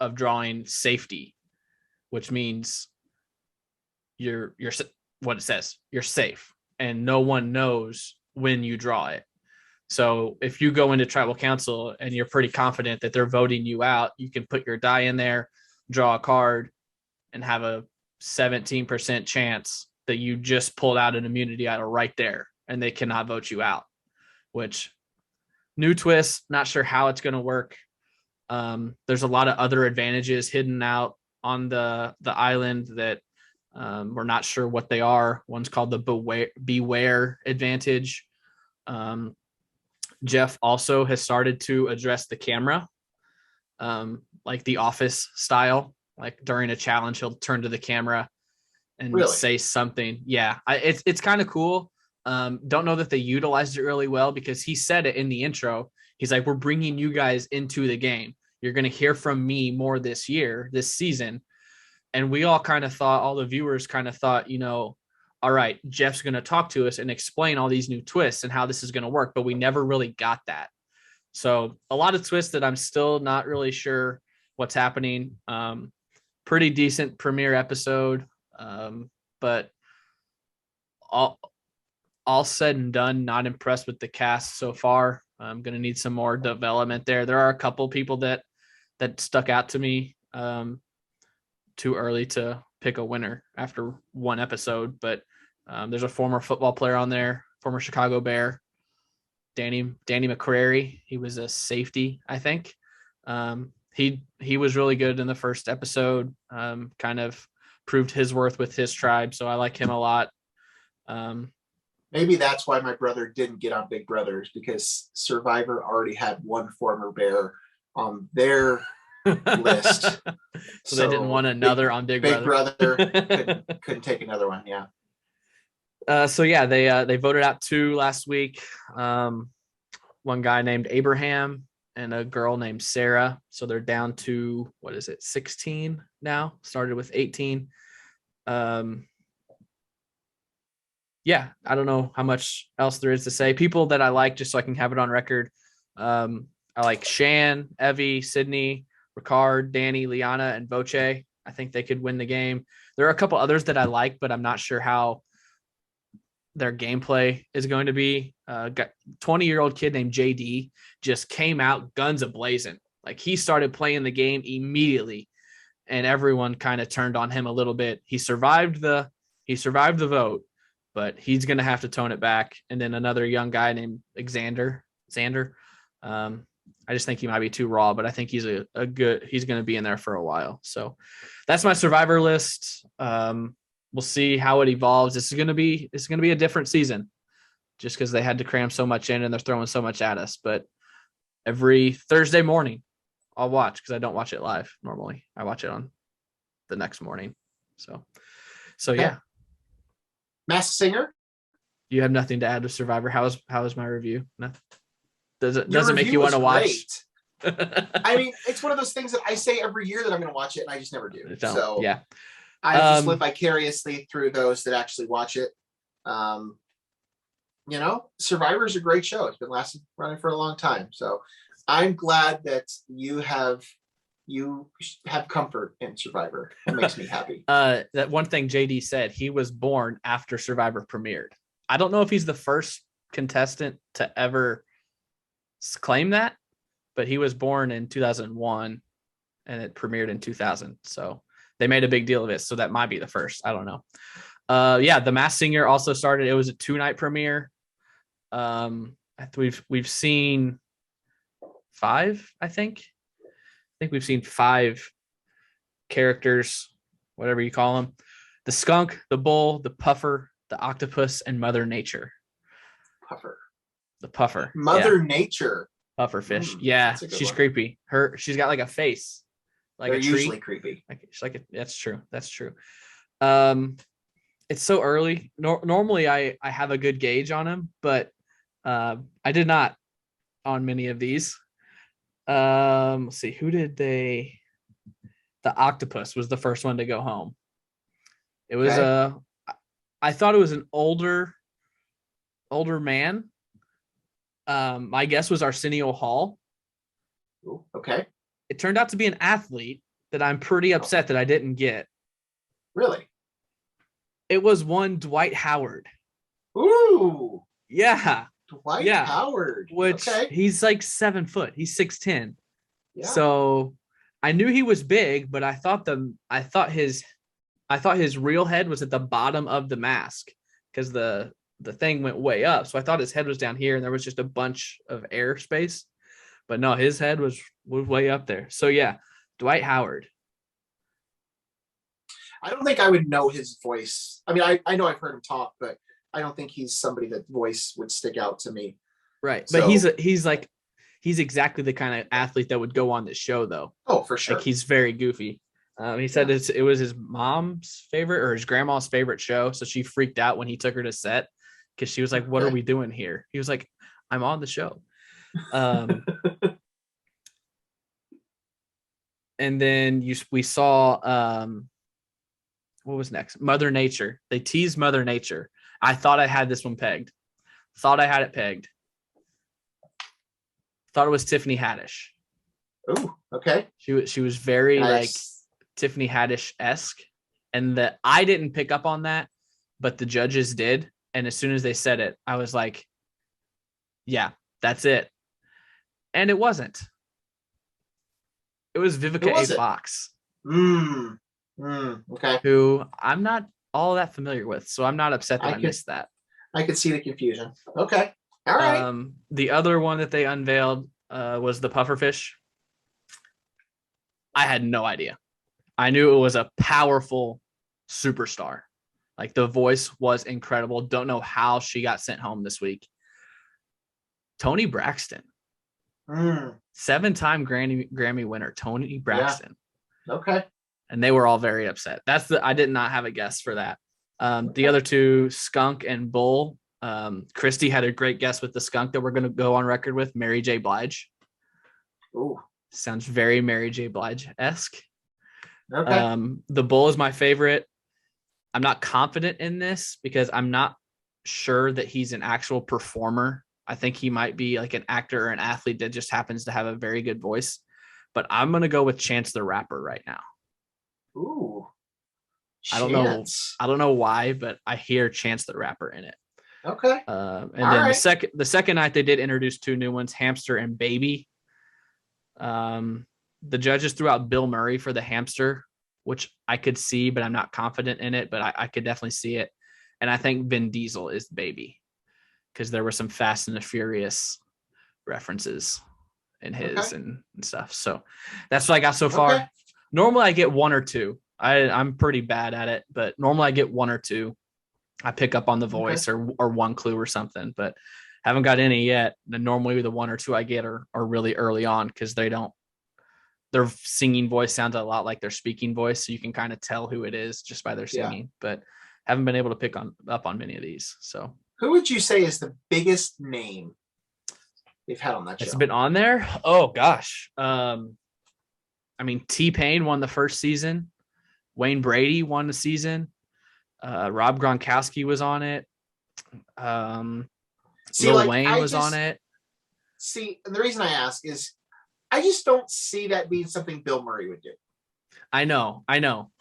of drawing safety, which means you're what it says, you're safe, and no one knows when you draw it. So if you go into tribal council and you're pretty confident that they're voting you out, you can put your die in there, draw a card, and have a 17% chance that you just pulled out an immunity idol right there, and they cannot vote you out. Which, new twist, not sure how it's going to work. There's a lot of other advantages hidden out on the island that we're not sure what they are. One's called the beware advantage. Jeff also has started to address the camera, like the Office style. Like during a challenge, he'll turn to the camera and say something. Yeah, it's kind of cool. Don't know that they utilized it really well, because he said it in the intro. He's like, we're bringing you guys into the game. You're going to hear from me more this season. And we all kind of thought, all the viewers kind of thought, all right, Jeff's going to talk to us and explain all these new twists and how this is going to work. But we never really got that. So a lot of twists that I'm still not really sure what's happening. Pretty decent premiere episode. But all said and done, not impressed with the cast so far. I'm going to need some more development there. There are a couple people that stuck out to me. Too early to pick a winner after one episode, but there's a former football player on there, former Chicago Bear, Danny McCrary. He was a safety, I think. He was really good in the first episode. Kind of proved his worth with his tribe, so I like him a lot. Maybe that's why my brother didn't get on Big Brothers, because Survivor already had one former Bear on their list. So they didn't want another on Big Brother. couldn't take another one. Yeah. So yeah, they voted out 2 last week. One guy named Abraham and a girl named Sarah. So they're down to 16 now. Started with 18. Yeah, I don't know how much else there is to say. People that I like, just so I can have it on record. I like Shan, Evie, Sydney, Ricard, Danny, Liana, and Voce. I think they could win the game. There are a couple others that I like, but I'm not sure how their gameplay is going to be. Got 20-year-old kid named JD just came out guns a-blazing. Like, he started playing the game immediately, and everyone kind of turned on him a little bit. He survived the vote, but he's going to have to tone it back. And then another young guy named Xander. I just think he might be too raw, but I think he's he's going to be in there for a while. So that's my Survivor list. We'll see how it evolves. It's going to be a different season, just because they had to cram so much in and they're throwing so much at us. But every Thursday morning I'll watch, because I don't watch it live normally. I watch it on the next morning. So yeah. Masked Singer. You have nothing to add to Survivor. How is my review? Nothing. Does it make you want to watch? I mean, it's one of those things that I say every year that I'm going to watch it, and I just never do. So yeah, I just live vicariously through those that actually watch it. Survivor is a great show. It's been running for a long time. So I'm glad that you have comfort in Survivor. It makes me happy. That one thing JD said, he was born after Survivor premiered. I don't know if he's the first contestant to ever claim that, but he was born in 2001 and it premiered in 2000. So they made a big deal of it. So that might be the first. I don't know. The Masked Singer also started. It was a 2-night premiere. We've seen 5, I think we've seen 5 characters, whatever you call them: the skunk, the bull, the puffer, the octopus, and Mother Nature. The puffer. Mother Nature. Puffer fish. Yeah, she's creepy. She's got like a face, like They're a tree. Usually creepy. That's true. It's so early. Normally I have a good gauge on him, but I did not on many of these. Let's see, who did they? The octopus was the first one to go home. It was I thought it was an older man. My guess was Arsenio Hall. Ooh, okay. It turned out to be an athlete that I'm pretty upset that I didn't get. Really? It was one Dwight Howard. Ooh. Yeah. Dwight Howard. Which he's like 7 foot. He's 6'10". Yeah. So I knew he was big, but I thought his real head was at the bottom of the mask, because the thing went way up. So I thought his head was down here and there was just a bunch of air space. But no, his head was way up there. So yeah, Dwight Howard. I don't think I would know his voice. I mean, I know I've heard him talk, but I don't think he's somebody that voice would stick out to me. Right. But he's exactly the kind of athlete that would go on this show, though. Oh, for sure. Like, he's very goofy. He said it was his mom's favorite or his grandma's favorite show. So she freaked out when he took her to set, because she was like, "What are we doing here?" He was like, "I'm on the show." And then we saw what was next? Mother Nature. They teased Mother Nature. I thought I had this one pegged. Thought I had it pegged. Thought it was Tiffany Haddish. Ooh, okay. She was very Nice. like Tiffany Haddish-esque, and that I didn't pick up on that, but the judges did. And as soon as they said it, I was like, yeah, that's it. And it wasn't. It was Vivica A. Fox. Okay. Who I'm not all that familiar with, so I'm not upset that I missed that. I could see the confusion. Okay. All right. The other one that they unveiled was the pufferfish. I had no idea. I knew it was a powerful superstar. Like the voice was incredible. Don't know how she got sent home this week. Toni Braxton. 7-time Grammy winner, Toni Braxton. Yeah. Okay. And they were all very upset. I did not have a guess for that. The other two, Skunk and Bull. Christy had a great guess with the skunk that we're going to go on record with, Mary J. Blige. Ooh. Sounds very Mary J. Blige-esque. Okay. The Bull is my favorite. I'm not confident in this because I'm not sure that he's an actual performer. I think he might be like an actor or an athlete that just happens to have a very good voice. But I'm going to go with Chance the Rapper right now. Ooh. Chance. I don't know why, but I hear Chance the Rapper in it. Okay. The second night they did introduce two new ones, Hamster and Baby. The judges threw out Bill Murray for the Hamster, which I could see, but I'm not confident in it, but I could definitely see it. And I think Vin Diesel is Baby because there were some Fast and the Furious references in his and stuff. So that's what I got so far. Normally I get one or two. I'm pretty bad at it, but normally I get one or two. I pick up on the voice or one clue or something, but haven't got any yet. And normally the one or two I get are really early on because their singing voice sounds a lot like their speaking voice. So you can kind of tell who it is just by their singing, but haven't been able to pick up on many of these. So who would you say is the biggest name they've had on that show? It's been on there. Oh gosh. I mean, T-Pain won the first season. Wayne Brady won the season. Rob Gronkowski was on it. Lil Wayne was on it. See, and the reason I ask is I just don't see that being something Bill Murray would do. I know.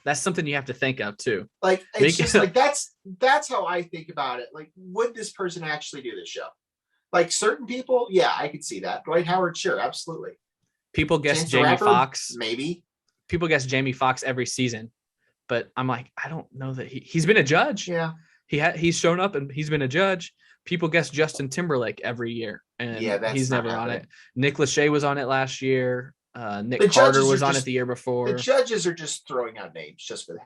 That's something you have to think of too. Like it's just like that's how I think about it. Like, would this person actually do this show? Like certain people, yeah, I could see that. Dwight Howard, sure, absolutely. People guess Jamie Foxx. Maybe. People guess Jamie Foxx every season. But I'm like, I don't know that he's been a judge. Yeah. He's shown up and he's been a judge. People guess Justin Timberlake every year. And he's never on it. Nick Lachey was on it last year. Nick Carter was on it the year before. The judges are just throwing out names just for the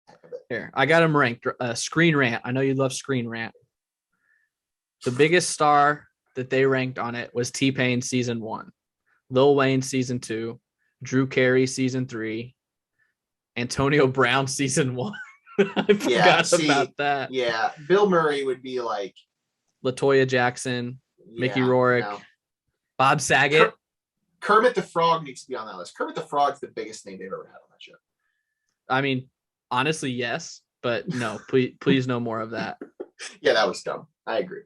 heck of it. Here, I got them ranked. Screen Rant. I know you love Screen Rant. The biggest star that they ranked on it was T-Pain season 1, Lil Wayne season 2, Drew Carey season 3, Antonio Brown season 1. I forgot about that. Yeah, Bill Murray would be like LaToya Jackson, Mickey Rourke, Bob Saget. Kermit the Frog needs to be on that list. Kermit the Frog's the biggest name they've ever had on that show. I mean, honestly, yes, but no, please no more of that. Yeah, that was dumb. I agree.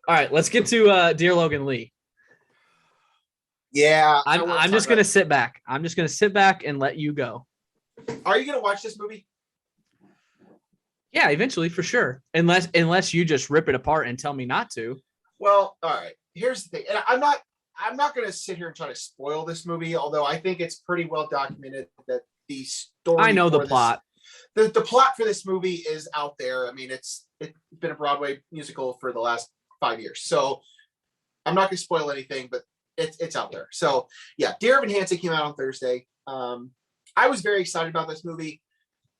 All right, let's get to Dear Logan Lee. Yeah, I'm just gonna sit back. I'm just gonna sit back and let you go. Are you gonna watch this movie? Yeah, eventually for sure. Unless you just rip it apart and tell me not to. Well, all right. Here's the thing. And I'm not gonna sit here and try to spoil this movie, although I think it's pretty well documented that the story. I know the plot. The plot for this movie is out there. I mean, it's been a Broadway musical for the last 5 years. So I'm not gonna spoil anything, but it's out there. So yeah, Dear Evan Hansen came out on Thursday. I was very excited about this movie.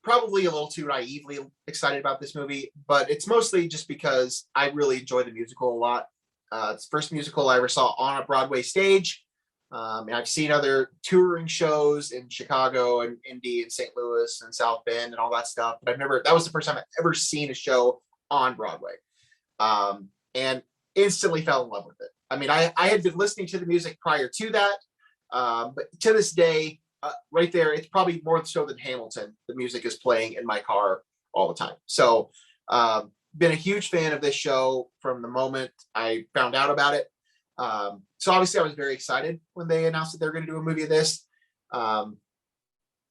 Probably a little too naively excited about this movie, but it's mostly just because I really enjoy the musical a lot. It's the first musical I ever saw on a Broadway stage. And I've seen other touring shows in Chicago and Indy and St. Louis and South Bend and all that stuff. But that was the first time I've ever seen a show on Broadway. And instantly fell in love with it. I mean, I had been listening to the music prior to that. But to this day, right there, it's probably more so than Hamilton. The music is playing in my car all the time. So been a huge fan of this show from the moment I found out about it. So obviously I was very excited when they announced that they're going to do a movie of this. And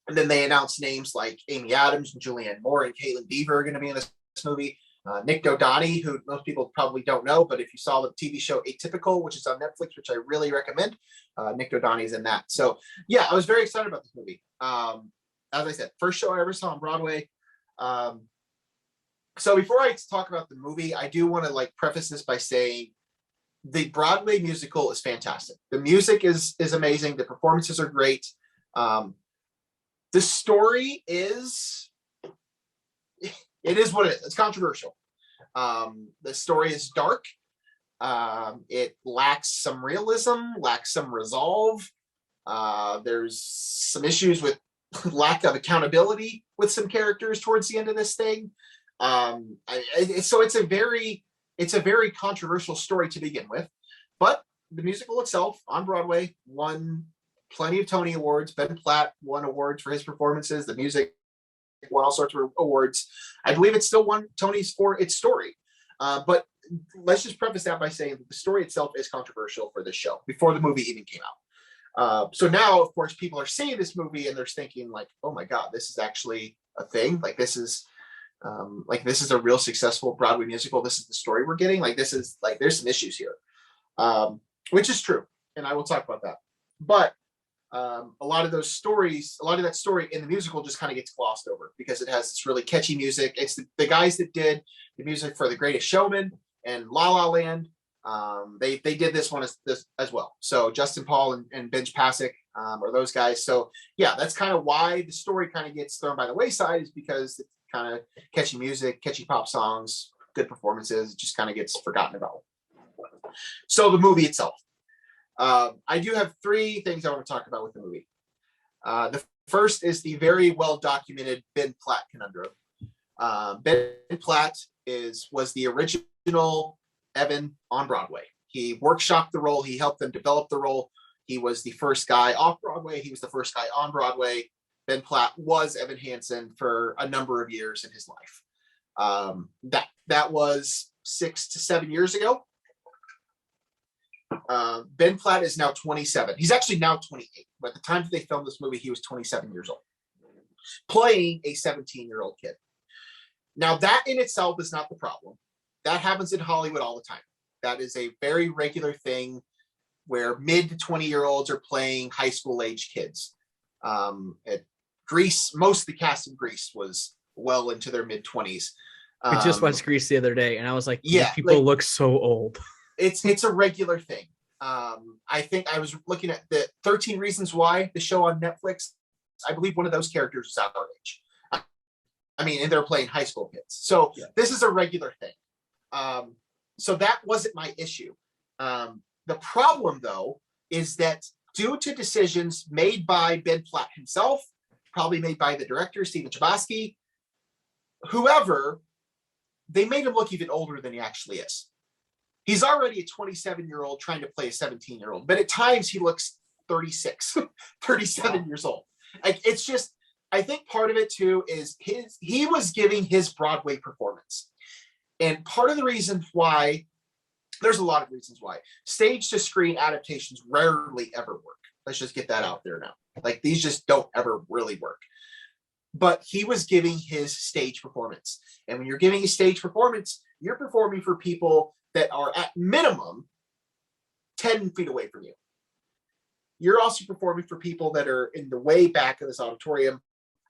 then they announced names like Amy Adams and Julianne Moore and Caitlin Dever are going to be in this movie. Nick Dodani, who most people probably don't know, but if you saw the TV show Atypical, which is on Netflix, which I really recommend, Nick Dodani is in that. So yeah, I was very excited about this movie. As I said, first show I ever saw on Broadway. So before I talk about the movie, I do want to like preface this by saying the Broadway musical is fantastic. The music is amazing. The performances are great. The story is, it is what it is. It's controversial. The story is dark. It lacks some realism, lacks some resolve. There's some issues with lack of accountability with some characters towards the end of this thing. So it's a very controversial story to begin with, but the musical itself on Broadway won plenty of Tony Awards. Ben Platt won awards for his performances. The music won all sorts of awards. I believe it still won Tonys for its story. But let's just preface that by saying that the story itself is controversial for this show before the movie even came out. So now, of course, people are seeing this movie and they're thinking like, oh my God, this is actually a thing. Like this is a real successful Broadway musical. This is the story we're getting. Like this is like, there's some issues here, which is true. And I will talk about that. But a lot of that story in the musical just kind of gets glossed over because it has this really catchy music. It's the guys that did the music for The Greatest Showman and La La Land. They did this one as well. So Justin Paul and Benj Pasek are those guys. So yeah, that's kind of why the story kind of gets thrown by the wayside, is because it's kind of catchy music, catchy pop songs, good performances. It just kind of gets forgotten about. So the movie itself. I do have three things I want to talk about with the movie. The first is the very well documented Ben Platt conundrum. Ben Platt was the original Evan on Broadway. He workshopped the role. He helped them develop the role. He was the first guy off Broadway. He was the first guy on Broadway. Ben Platt was Evan Hansen for a number of years in his life. That was 6 to 7 years ago. Ben Platt is now 27. He's actually now 28. But at the time that they filmed this movie, he was 27 years old, playing a 17-year-old kid. Now, that in itself is not the problem. That happens in Hollywood all the time. That is a very regular thing where mid to 20-year-olds are playing high school age kids. At Grease, most of the cast in Grease was well into their mid 20s. We just watched Grease the other day, and I was like, yeah, these people look so old. It's a regular thing. I think I was looking at the 13 Reasons Why, the show on Netflix. I believe one of those characters is our age. I mean, and they're playing high school kids. So yeah. This is a regular thing. So that wasn't my issue. The problem, though, is that due to decisions made by Ben Platt himself, probably made by the director, Stephen Chbosky, whoever, they made him look even older than he actually is. He's already a 27-year-old trying to play a 17-year-old, but at times he looks 36, 37 years old. Like, it's just, I think part of it too is he was giving his Broadway performance. And part of the reason why, there's a lot of reasons why, stage to screen adaptations rarely ever work. Let's just get that out there now. Like, these just don't ever really work. But he was giving his stage performance. And when you're giving a stage performance, you're performing for people that are at minimum 10 feet away from you. You're also performing for people that are in the way back of this auditorium,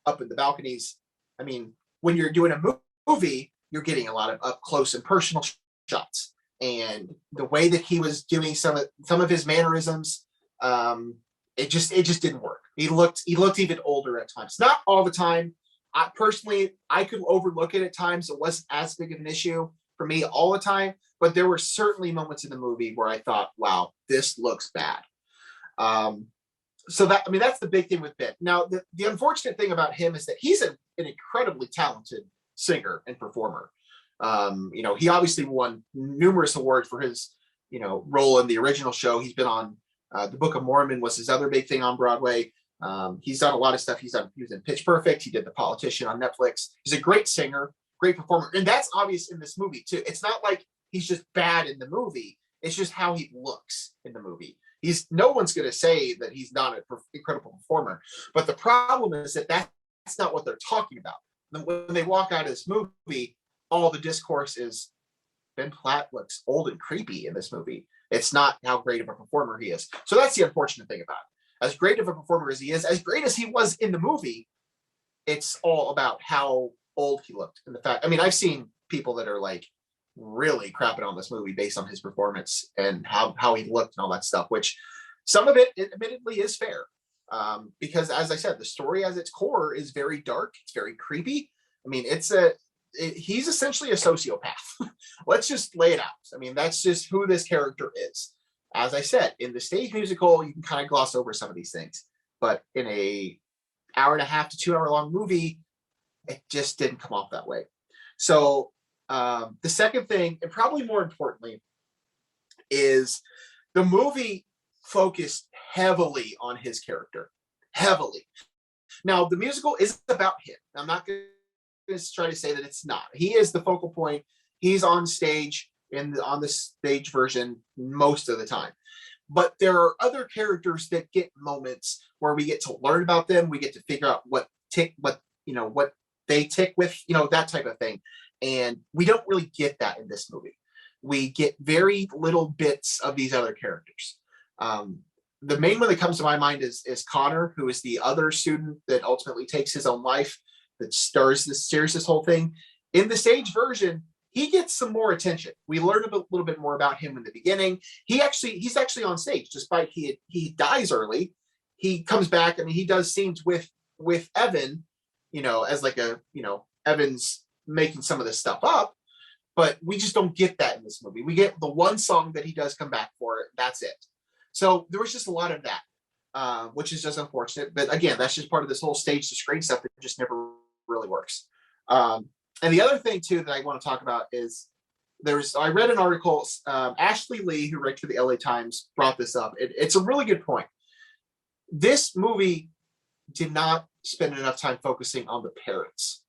up in the balconies. I mean, when you're doing a movie, you're getting a lot of up close and personal shots. And the way that he was doing some of his mannerisms, it just didn't work. He looked even older at times. Not all the time. I could overlook it at times. It wasn't as big of an issue for me all the time, but there were certainly moments in the movie where I thought, wow, this looks bad. So that's the big thing with Ben. Now, the unfortunate thing about him is that he's an incredibly talented singer and performer. He obviously won numerous awards for his, role in the original show. He's been on The Book of Mormon was his other big thing on Broadway. He's done a lot of stuff. He was in Pitch Perfect. He did The Politician on Netflix. He's a great singer, great performer. And that's obvious in this movie too. It's not like he's just bad in the movie. It's just how he looks in the movie. No one's going to say that he's not an incredible performer, but the problem is that that's not what they're talking about. When they walk out of this movie, all the discourse is Ben Platt looks old and creepy in this movie. It's not how great of a performer he is. So that's the unfortunate thing about it. As great of a performer as he is, as great as he was in the movie, it's all about how old he looked. And the fact, I mean, I've seen people that are like really crapping on this movie based on his performance and how he looked and all that stuff, which some of it admittedly is fair. Because as I said, the story as its core is very dark. It's very creepy. I mean, he's essentially a sociopath. Let's just lay it out. I mean, that's just who this character is. As I said, in the stage musical, you can kind of gloss over some of these things, but in a hour and a half to 2 hour long movie, it just didn't come off that way. So the second thing, and probably more importantly, is the movie focused heavily on his character. Heavily. Now, the musical is about him. I'm not going to try to say that it's not. He is the focal point. He's on stage on the stage version most of the time. But there are other characters that get moments where we get to learn about them. We get to figure out what they tick with, that type of thing. And we don't really get that in this movie. We get very little bits of these other characters. The main one that comes to my mind is Connor, who is the other student that ultimately takes his own life, that steers this whole thing. In the stage version, he gets some more attention. We learn a little bit more about him in the beginning. He's actually on stage, despite he dies early. He comes back. I mean, he does scenes with Evan, as like Evan's making some of this stuff up, but we just don't get that in this movie. We get the one song that he does come back for. That's it. So there was just a lot of that, which is just unfortunate. But again, that's just part of this whole stage to screen stuff that just never really works. And the other thing too that I want to talk about is I read an article, Ashley Lee, who writes for the LA Times, brought this up. It's a really good point. This movie did not spend enough time focusing on the parents.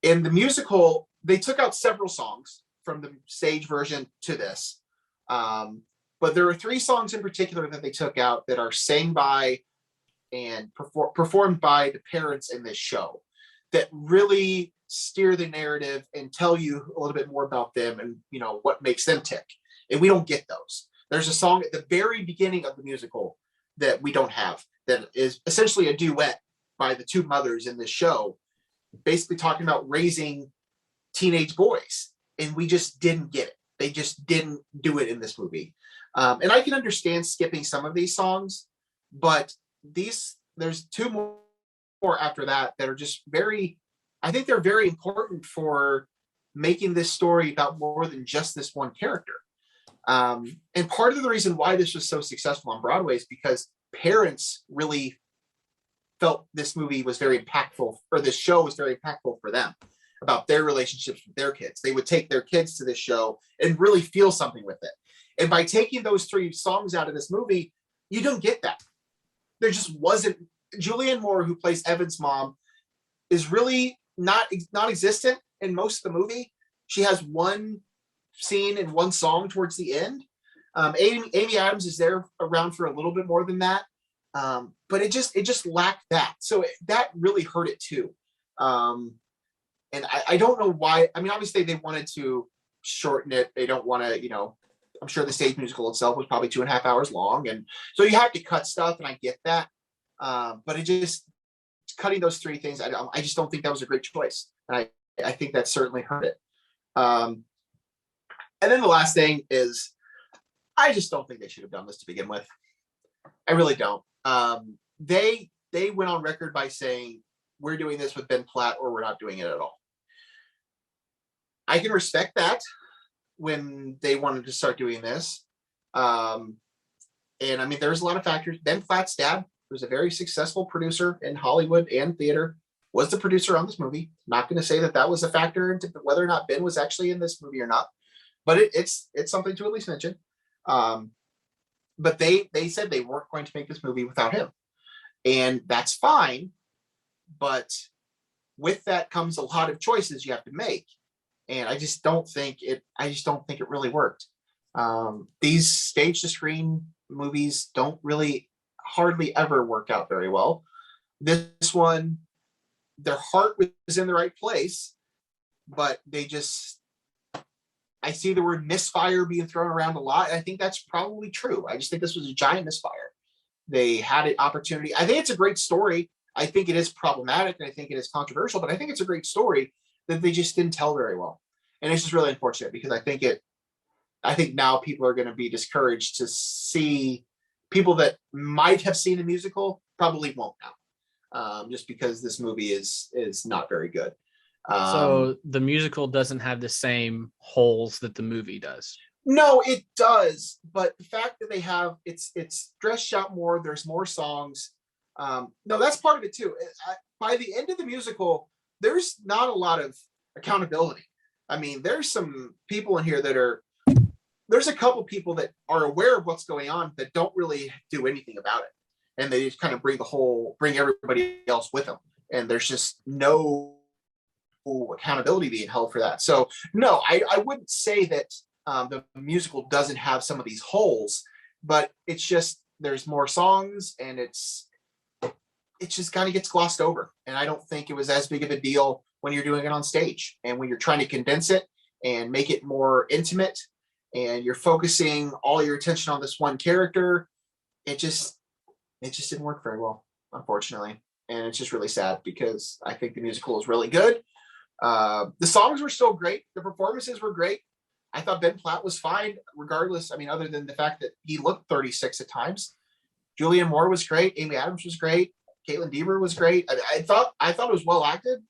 In the musical, they took out several songs from the stage version to this. But there are 3 songs in particular that they took out that are sang by and performed by the parents in this show that really steer the narrative and tell you a little bit more about them and, what makes them tick. And we don't get those. There's a song at the very beginning of the musical that we don't have that is essentially a duet by the 2 mothers in this show, basically talking about raising teenage boys. And we just didn't get it. They just didn't do it in this movie. And I can understand skipping some of these songs, but there's 2 more after that are just I think they're very important for making this story about more than just this one character. And part of the reason why this was so successful on Broadway is because parents really felt this movie was very impactful, or this show was very impactful for them about their relationships with their kids. They would take their kids to this show and really feel something with it. And by taking those 3 songs out of this movie, you don't get that. There just wasn't. Julianne Moore, who plays Evan's mom, is really non-existent in most of the movie. She has one scene and one song towards the end. Amy Adams is there around for a little bit more than that. But it just lacked that. So that really hurt it too. And I don't know why. I mean, obviously they wanted to shorten it. They don't want to, I'm sure the stage musical itself was probably 2.5 hours long. And so you have to cut stuff, and I get that. But cutting those 3 things, I just don't think that was a great choice. And I think that certainly hurt it. And then the last thing is, I just don't think they should have done this to begin with. I really don't. They went on record by saying, we're doing this with Ben Platt or we're not doing it at all. I can respect that when they wanted to start doing this. And I mean, there's a lot of factors. Ben Platt's dad was a very successful producer in Hollywood and theater, was the producer on this movie. Not going to say that was a factor into whether or not Ben was actually in this movie or not, but it's something to at least mention. But they said they weren't going to make this movie without him, and that's fine. But with that comes a lot of choices you have to make, and I just don't think it really worked. These stage to screen movies don't really hardly ever work out very well. This one, their heart was in the right place, but I see the word misfire being thrown around a lot. And I think that's probably true. I just think this was a giant misfire. They had an opportunity. I think it's a great story. I think it is problematic and I think it is controversial, but I think it's a great story that they just didn't tell very well. And it's just really unfortunate because I think now people are going to be discouraged to see people that might have seen the musical probably won't now, just because this movie is not very good. So the musical doesn't have the same holes that the movie does. No, it does, but the fact that they have it's stretched out more. There's more songs. No, that's part of it too. By the end of the musical, there's not a lot of accountability. I mean, there's some people in here there's a couple people that are aware of what's going on that don't really do anything about it, and they just kind of bring everybody else with them, and there's just no accountability being held for that. So no, I wouldn't say that the musical doesn't have some of these holes, but it's just there's more songs and it just kind of gets glossed over. And I don't think it was as big of a deal when you're doing it on stage and when you're trying to condense it and make it more intimate and you're focusing all your attention on this one character. It just didn't work very well, unfortunately. And it's just really sad because I think the musical is really good. The songs were still great. The performances were great. I thought Ben Platt was fine, regardless. I mean, other than the fact that he looked 36 at times. Julianne Moore was great. Amy Adams was great. Caitlin Dever was great. I thought it was well acted.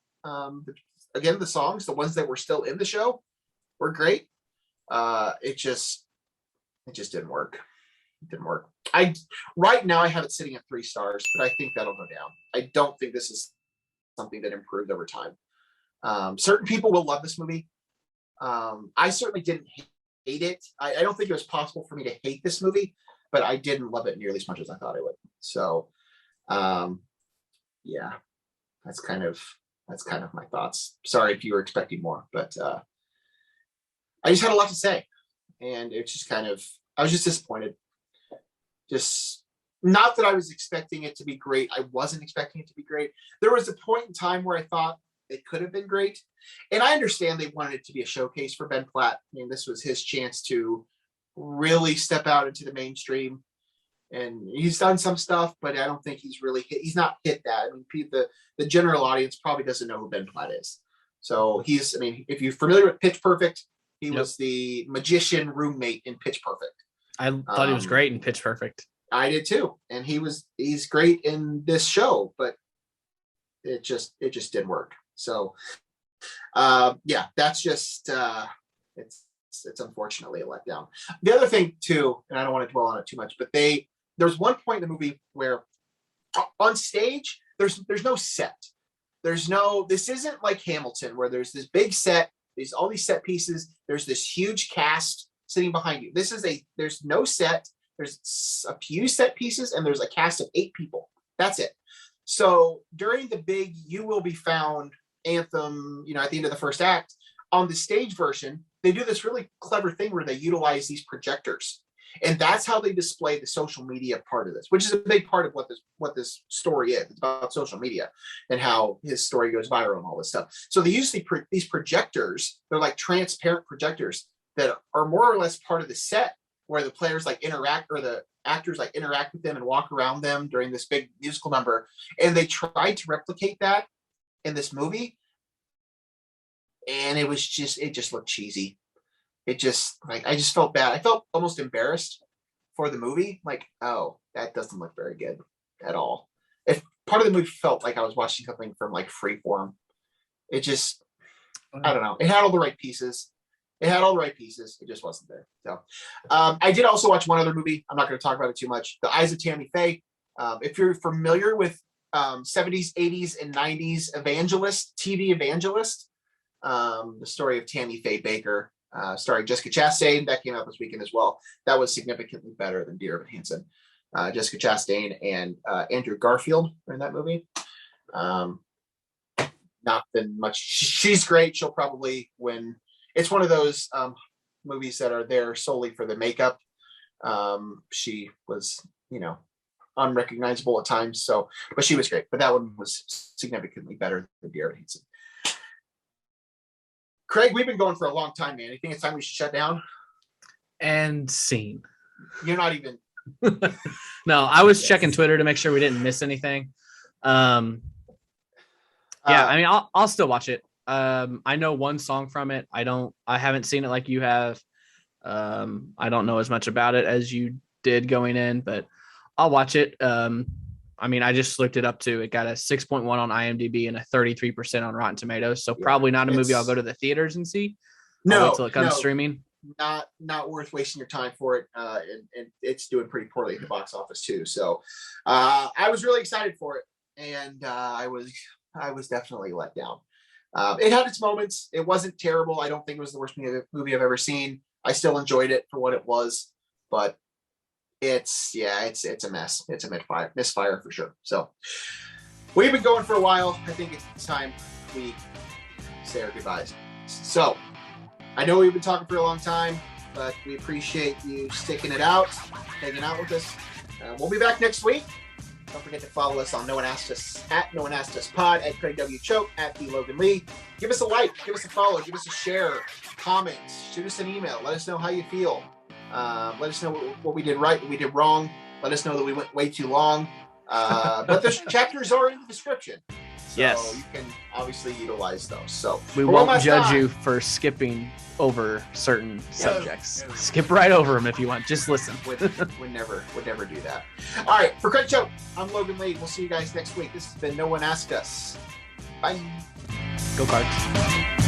Again, the songs, the ones that were still in the show, were great. It just didn't work. It didn't work. Right now I have it sitting at 3 stars, but I think that'll go down. I don't think this is something that improved over time. Certain people will love this movie. I certainly didn't hate it. I don't think it was possible for me to hate this movie, but I didn't love it nearly as much as I thought I would. So, yeah, that's kind of my thoughts. Sorry if you were expecting more, but I just had a lot to say, and it's just I was just disappointed. Just not that I was expecting it to be great. I wasn't expecting it to be great. There was a point in time where I thought it could have been great. And I understand they wanted it to be a showcase for Ben Platt. I mean, this was his chance to really step out into the mainstream. And he's done some stuff, but I don't think he's not hit that. I mean, the general audience probably doesn't know who Ben Platt is. So if you're familiar with Pitch Perfect, he was the magician roommate in Pitch Perfect. I thought he was great in Pitch Perfect. I did too. And he's great in this show, but it just didn't work. So yeah, that's just it's unfortunately a letdown. The other thing too, and I don't want to dwell on it too much, but there's one point in the movie where on stage there's no set. This isn't like Hamilton where there's this big set, there's all these set pieces, there's this huge cast sitting behind you. There's no set, there's a few set pieces, and there's a cast of 8 people. That's it. So during the big You Will Be Found anthem, at the end of the first act, on the stage version, they do this really clever thing where they utilize these projectors. And that's how they display the social media part of this, which is a big part of what this story is. It's about social media and how his story goes viral and all this stuff. So they use these projectors. They're like transparent projectors that are more or less part of the set where the players interact, or the actors interact with them and walk around them during this big musical number. And they tried to replicate that in this movie. And it just looked cheesy. I just felt bad. I felt almost embarrassed for the movie. Oh, that doesn't look very good at all. If part of the movie felt like I was watching something from Freeform, I don't know. It had all the right pieces. It just wasn't there. So I did also watch one other movie. I'm not going to talk about it too much. The Eyes of Tammy Faye. If you're familiar with 70s, 80s, and 90s TV evangelist, the story of Tammy Faye Baker, starring Jessica Chastain, that came out this weekend as well. That was significantly better than Dear Evan Hansen. Jessica Chastain and Andrew Garfield are in that movie. Not been much. She's great. She'll probably win. It's one of those movies that are there solely for the makeup. She was, unrecognizable at times. So, but she was great. But that one was significantly better than Dear Evan Hansen. Craig, we've been going for a long time, man. You think it's time we should shut down? And scene. You're not even. No, I was checking Twitter to make sure we didn't miss anything. I mean, I'll still watch it. I know one song from it. I haven't seen it like you have. I don't know as much about it as you did going in, but I'll watch it. I mean, I just looked it up too. It got a 6.1 on IMDb and a 33% on Rotten Tomatoes. So probably not a movie I'll go to the theaters and see. I'll wait till it comes streaming. Not worth wasting your time for it. And it's doing pretty poorly at the box office too. So I was really excited for it, and I was definitely let down. It had its moments. It wasn't terrible. I don't think it was the worst movie I've ever seen. I still enjoyed it for what it was, but it's a mess. It's a misfire for sure. So we've been going for a while. I think it's time we say our goodbyes. So I know we've been talking for a long time, but we appreciate you sticking it out, hanging out with us. We'll be back next week. Don't forget to follow us on No One Asked Us at No One Asked Us Pod, at Craig W. Choke, at the Logan Lee. Give us a like, give us a follow, give us a share, comment, shoot us an email. Let us know how you feel. Let us know what we did right, what we did wrong. Let us know that we went way too long. But the chapters are in the description. So yes. You can obviously utilize those. So we won't judge you for skipping over certain subjects. Skip right over them if you want. Just listen. Would never do that. All right. For Craig Choke, I'm Logan Lee. We'll see you guys next week. This has been No One Asked Us. Bye. Go Cards.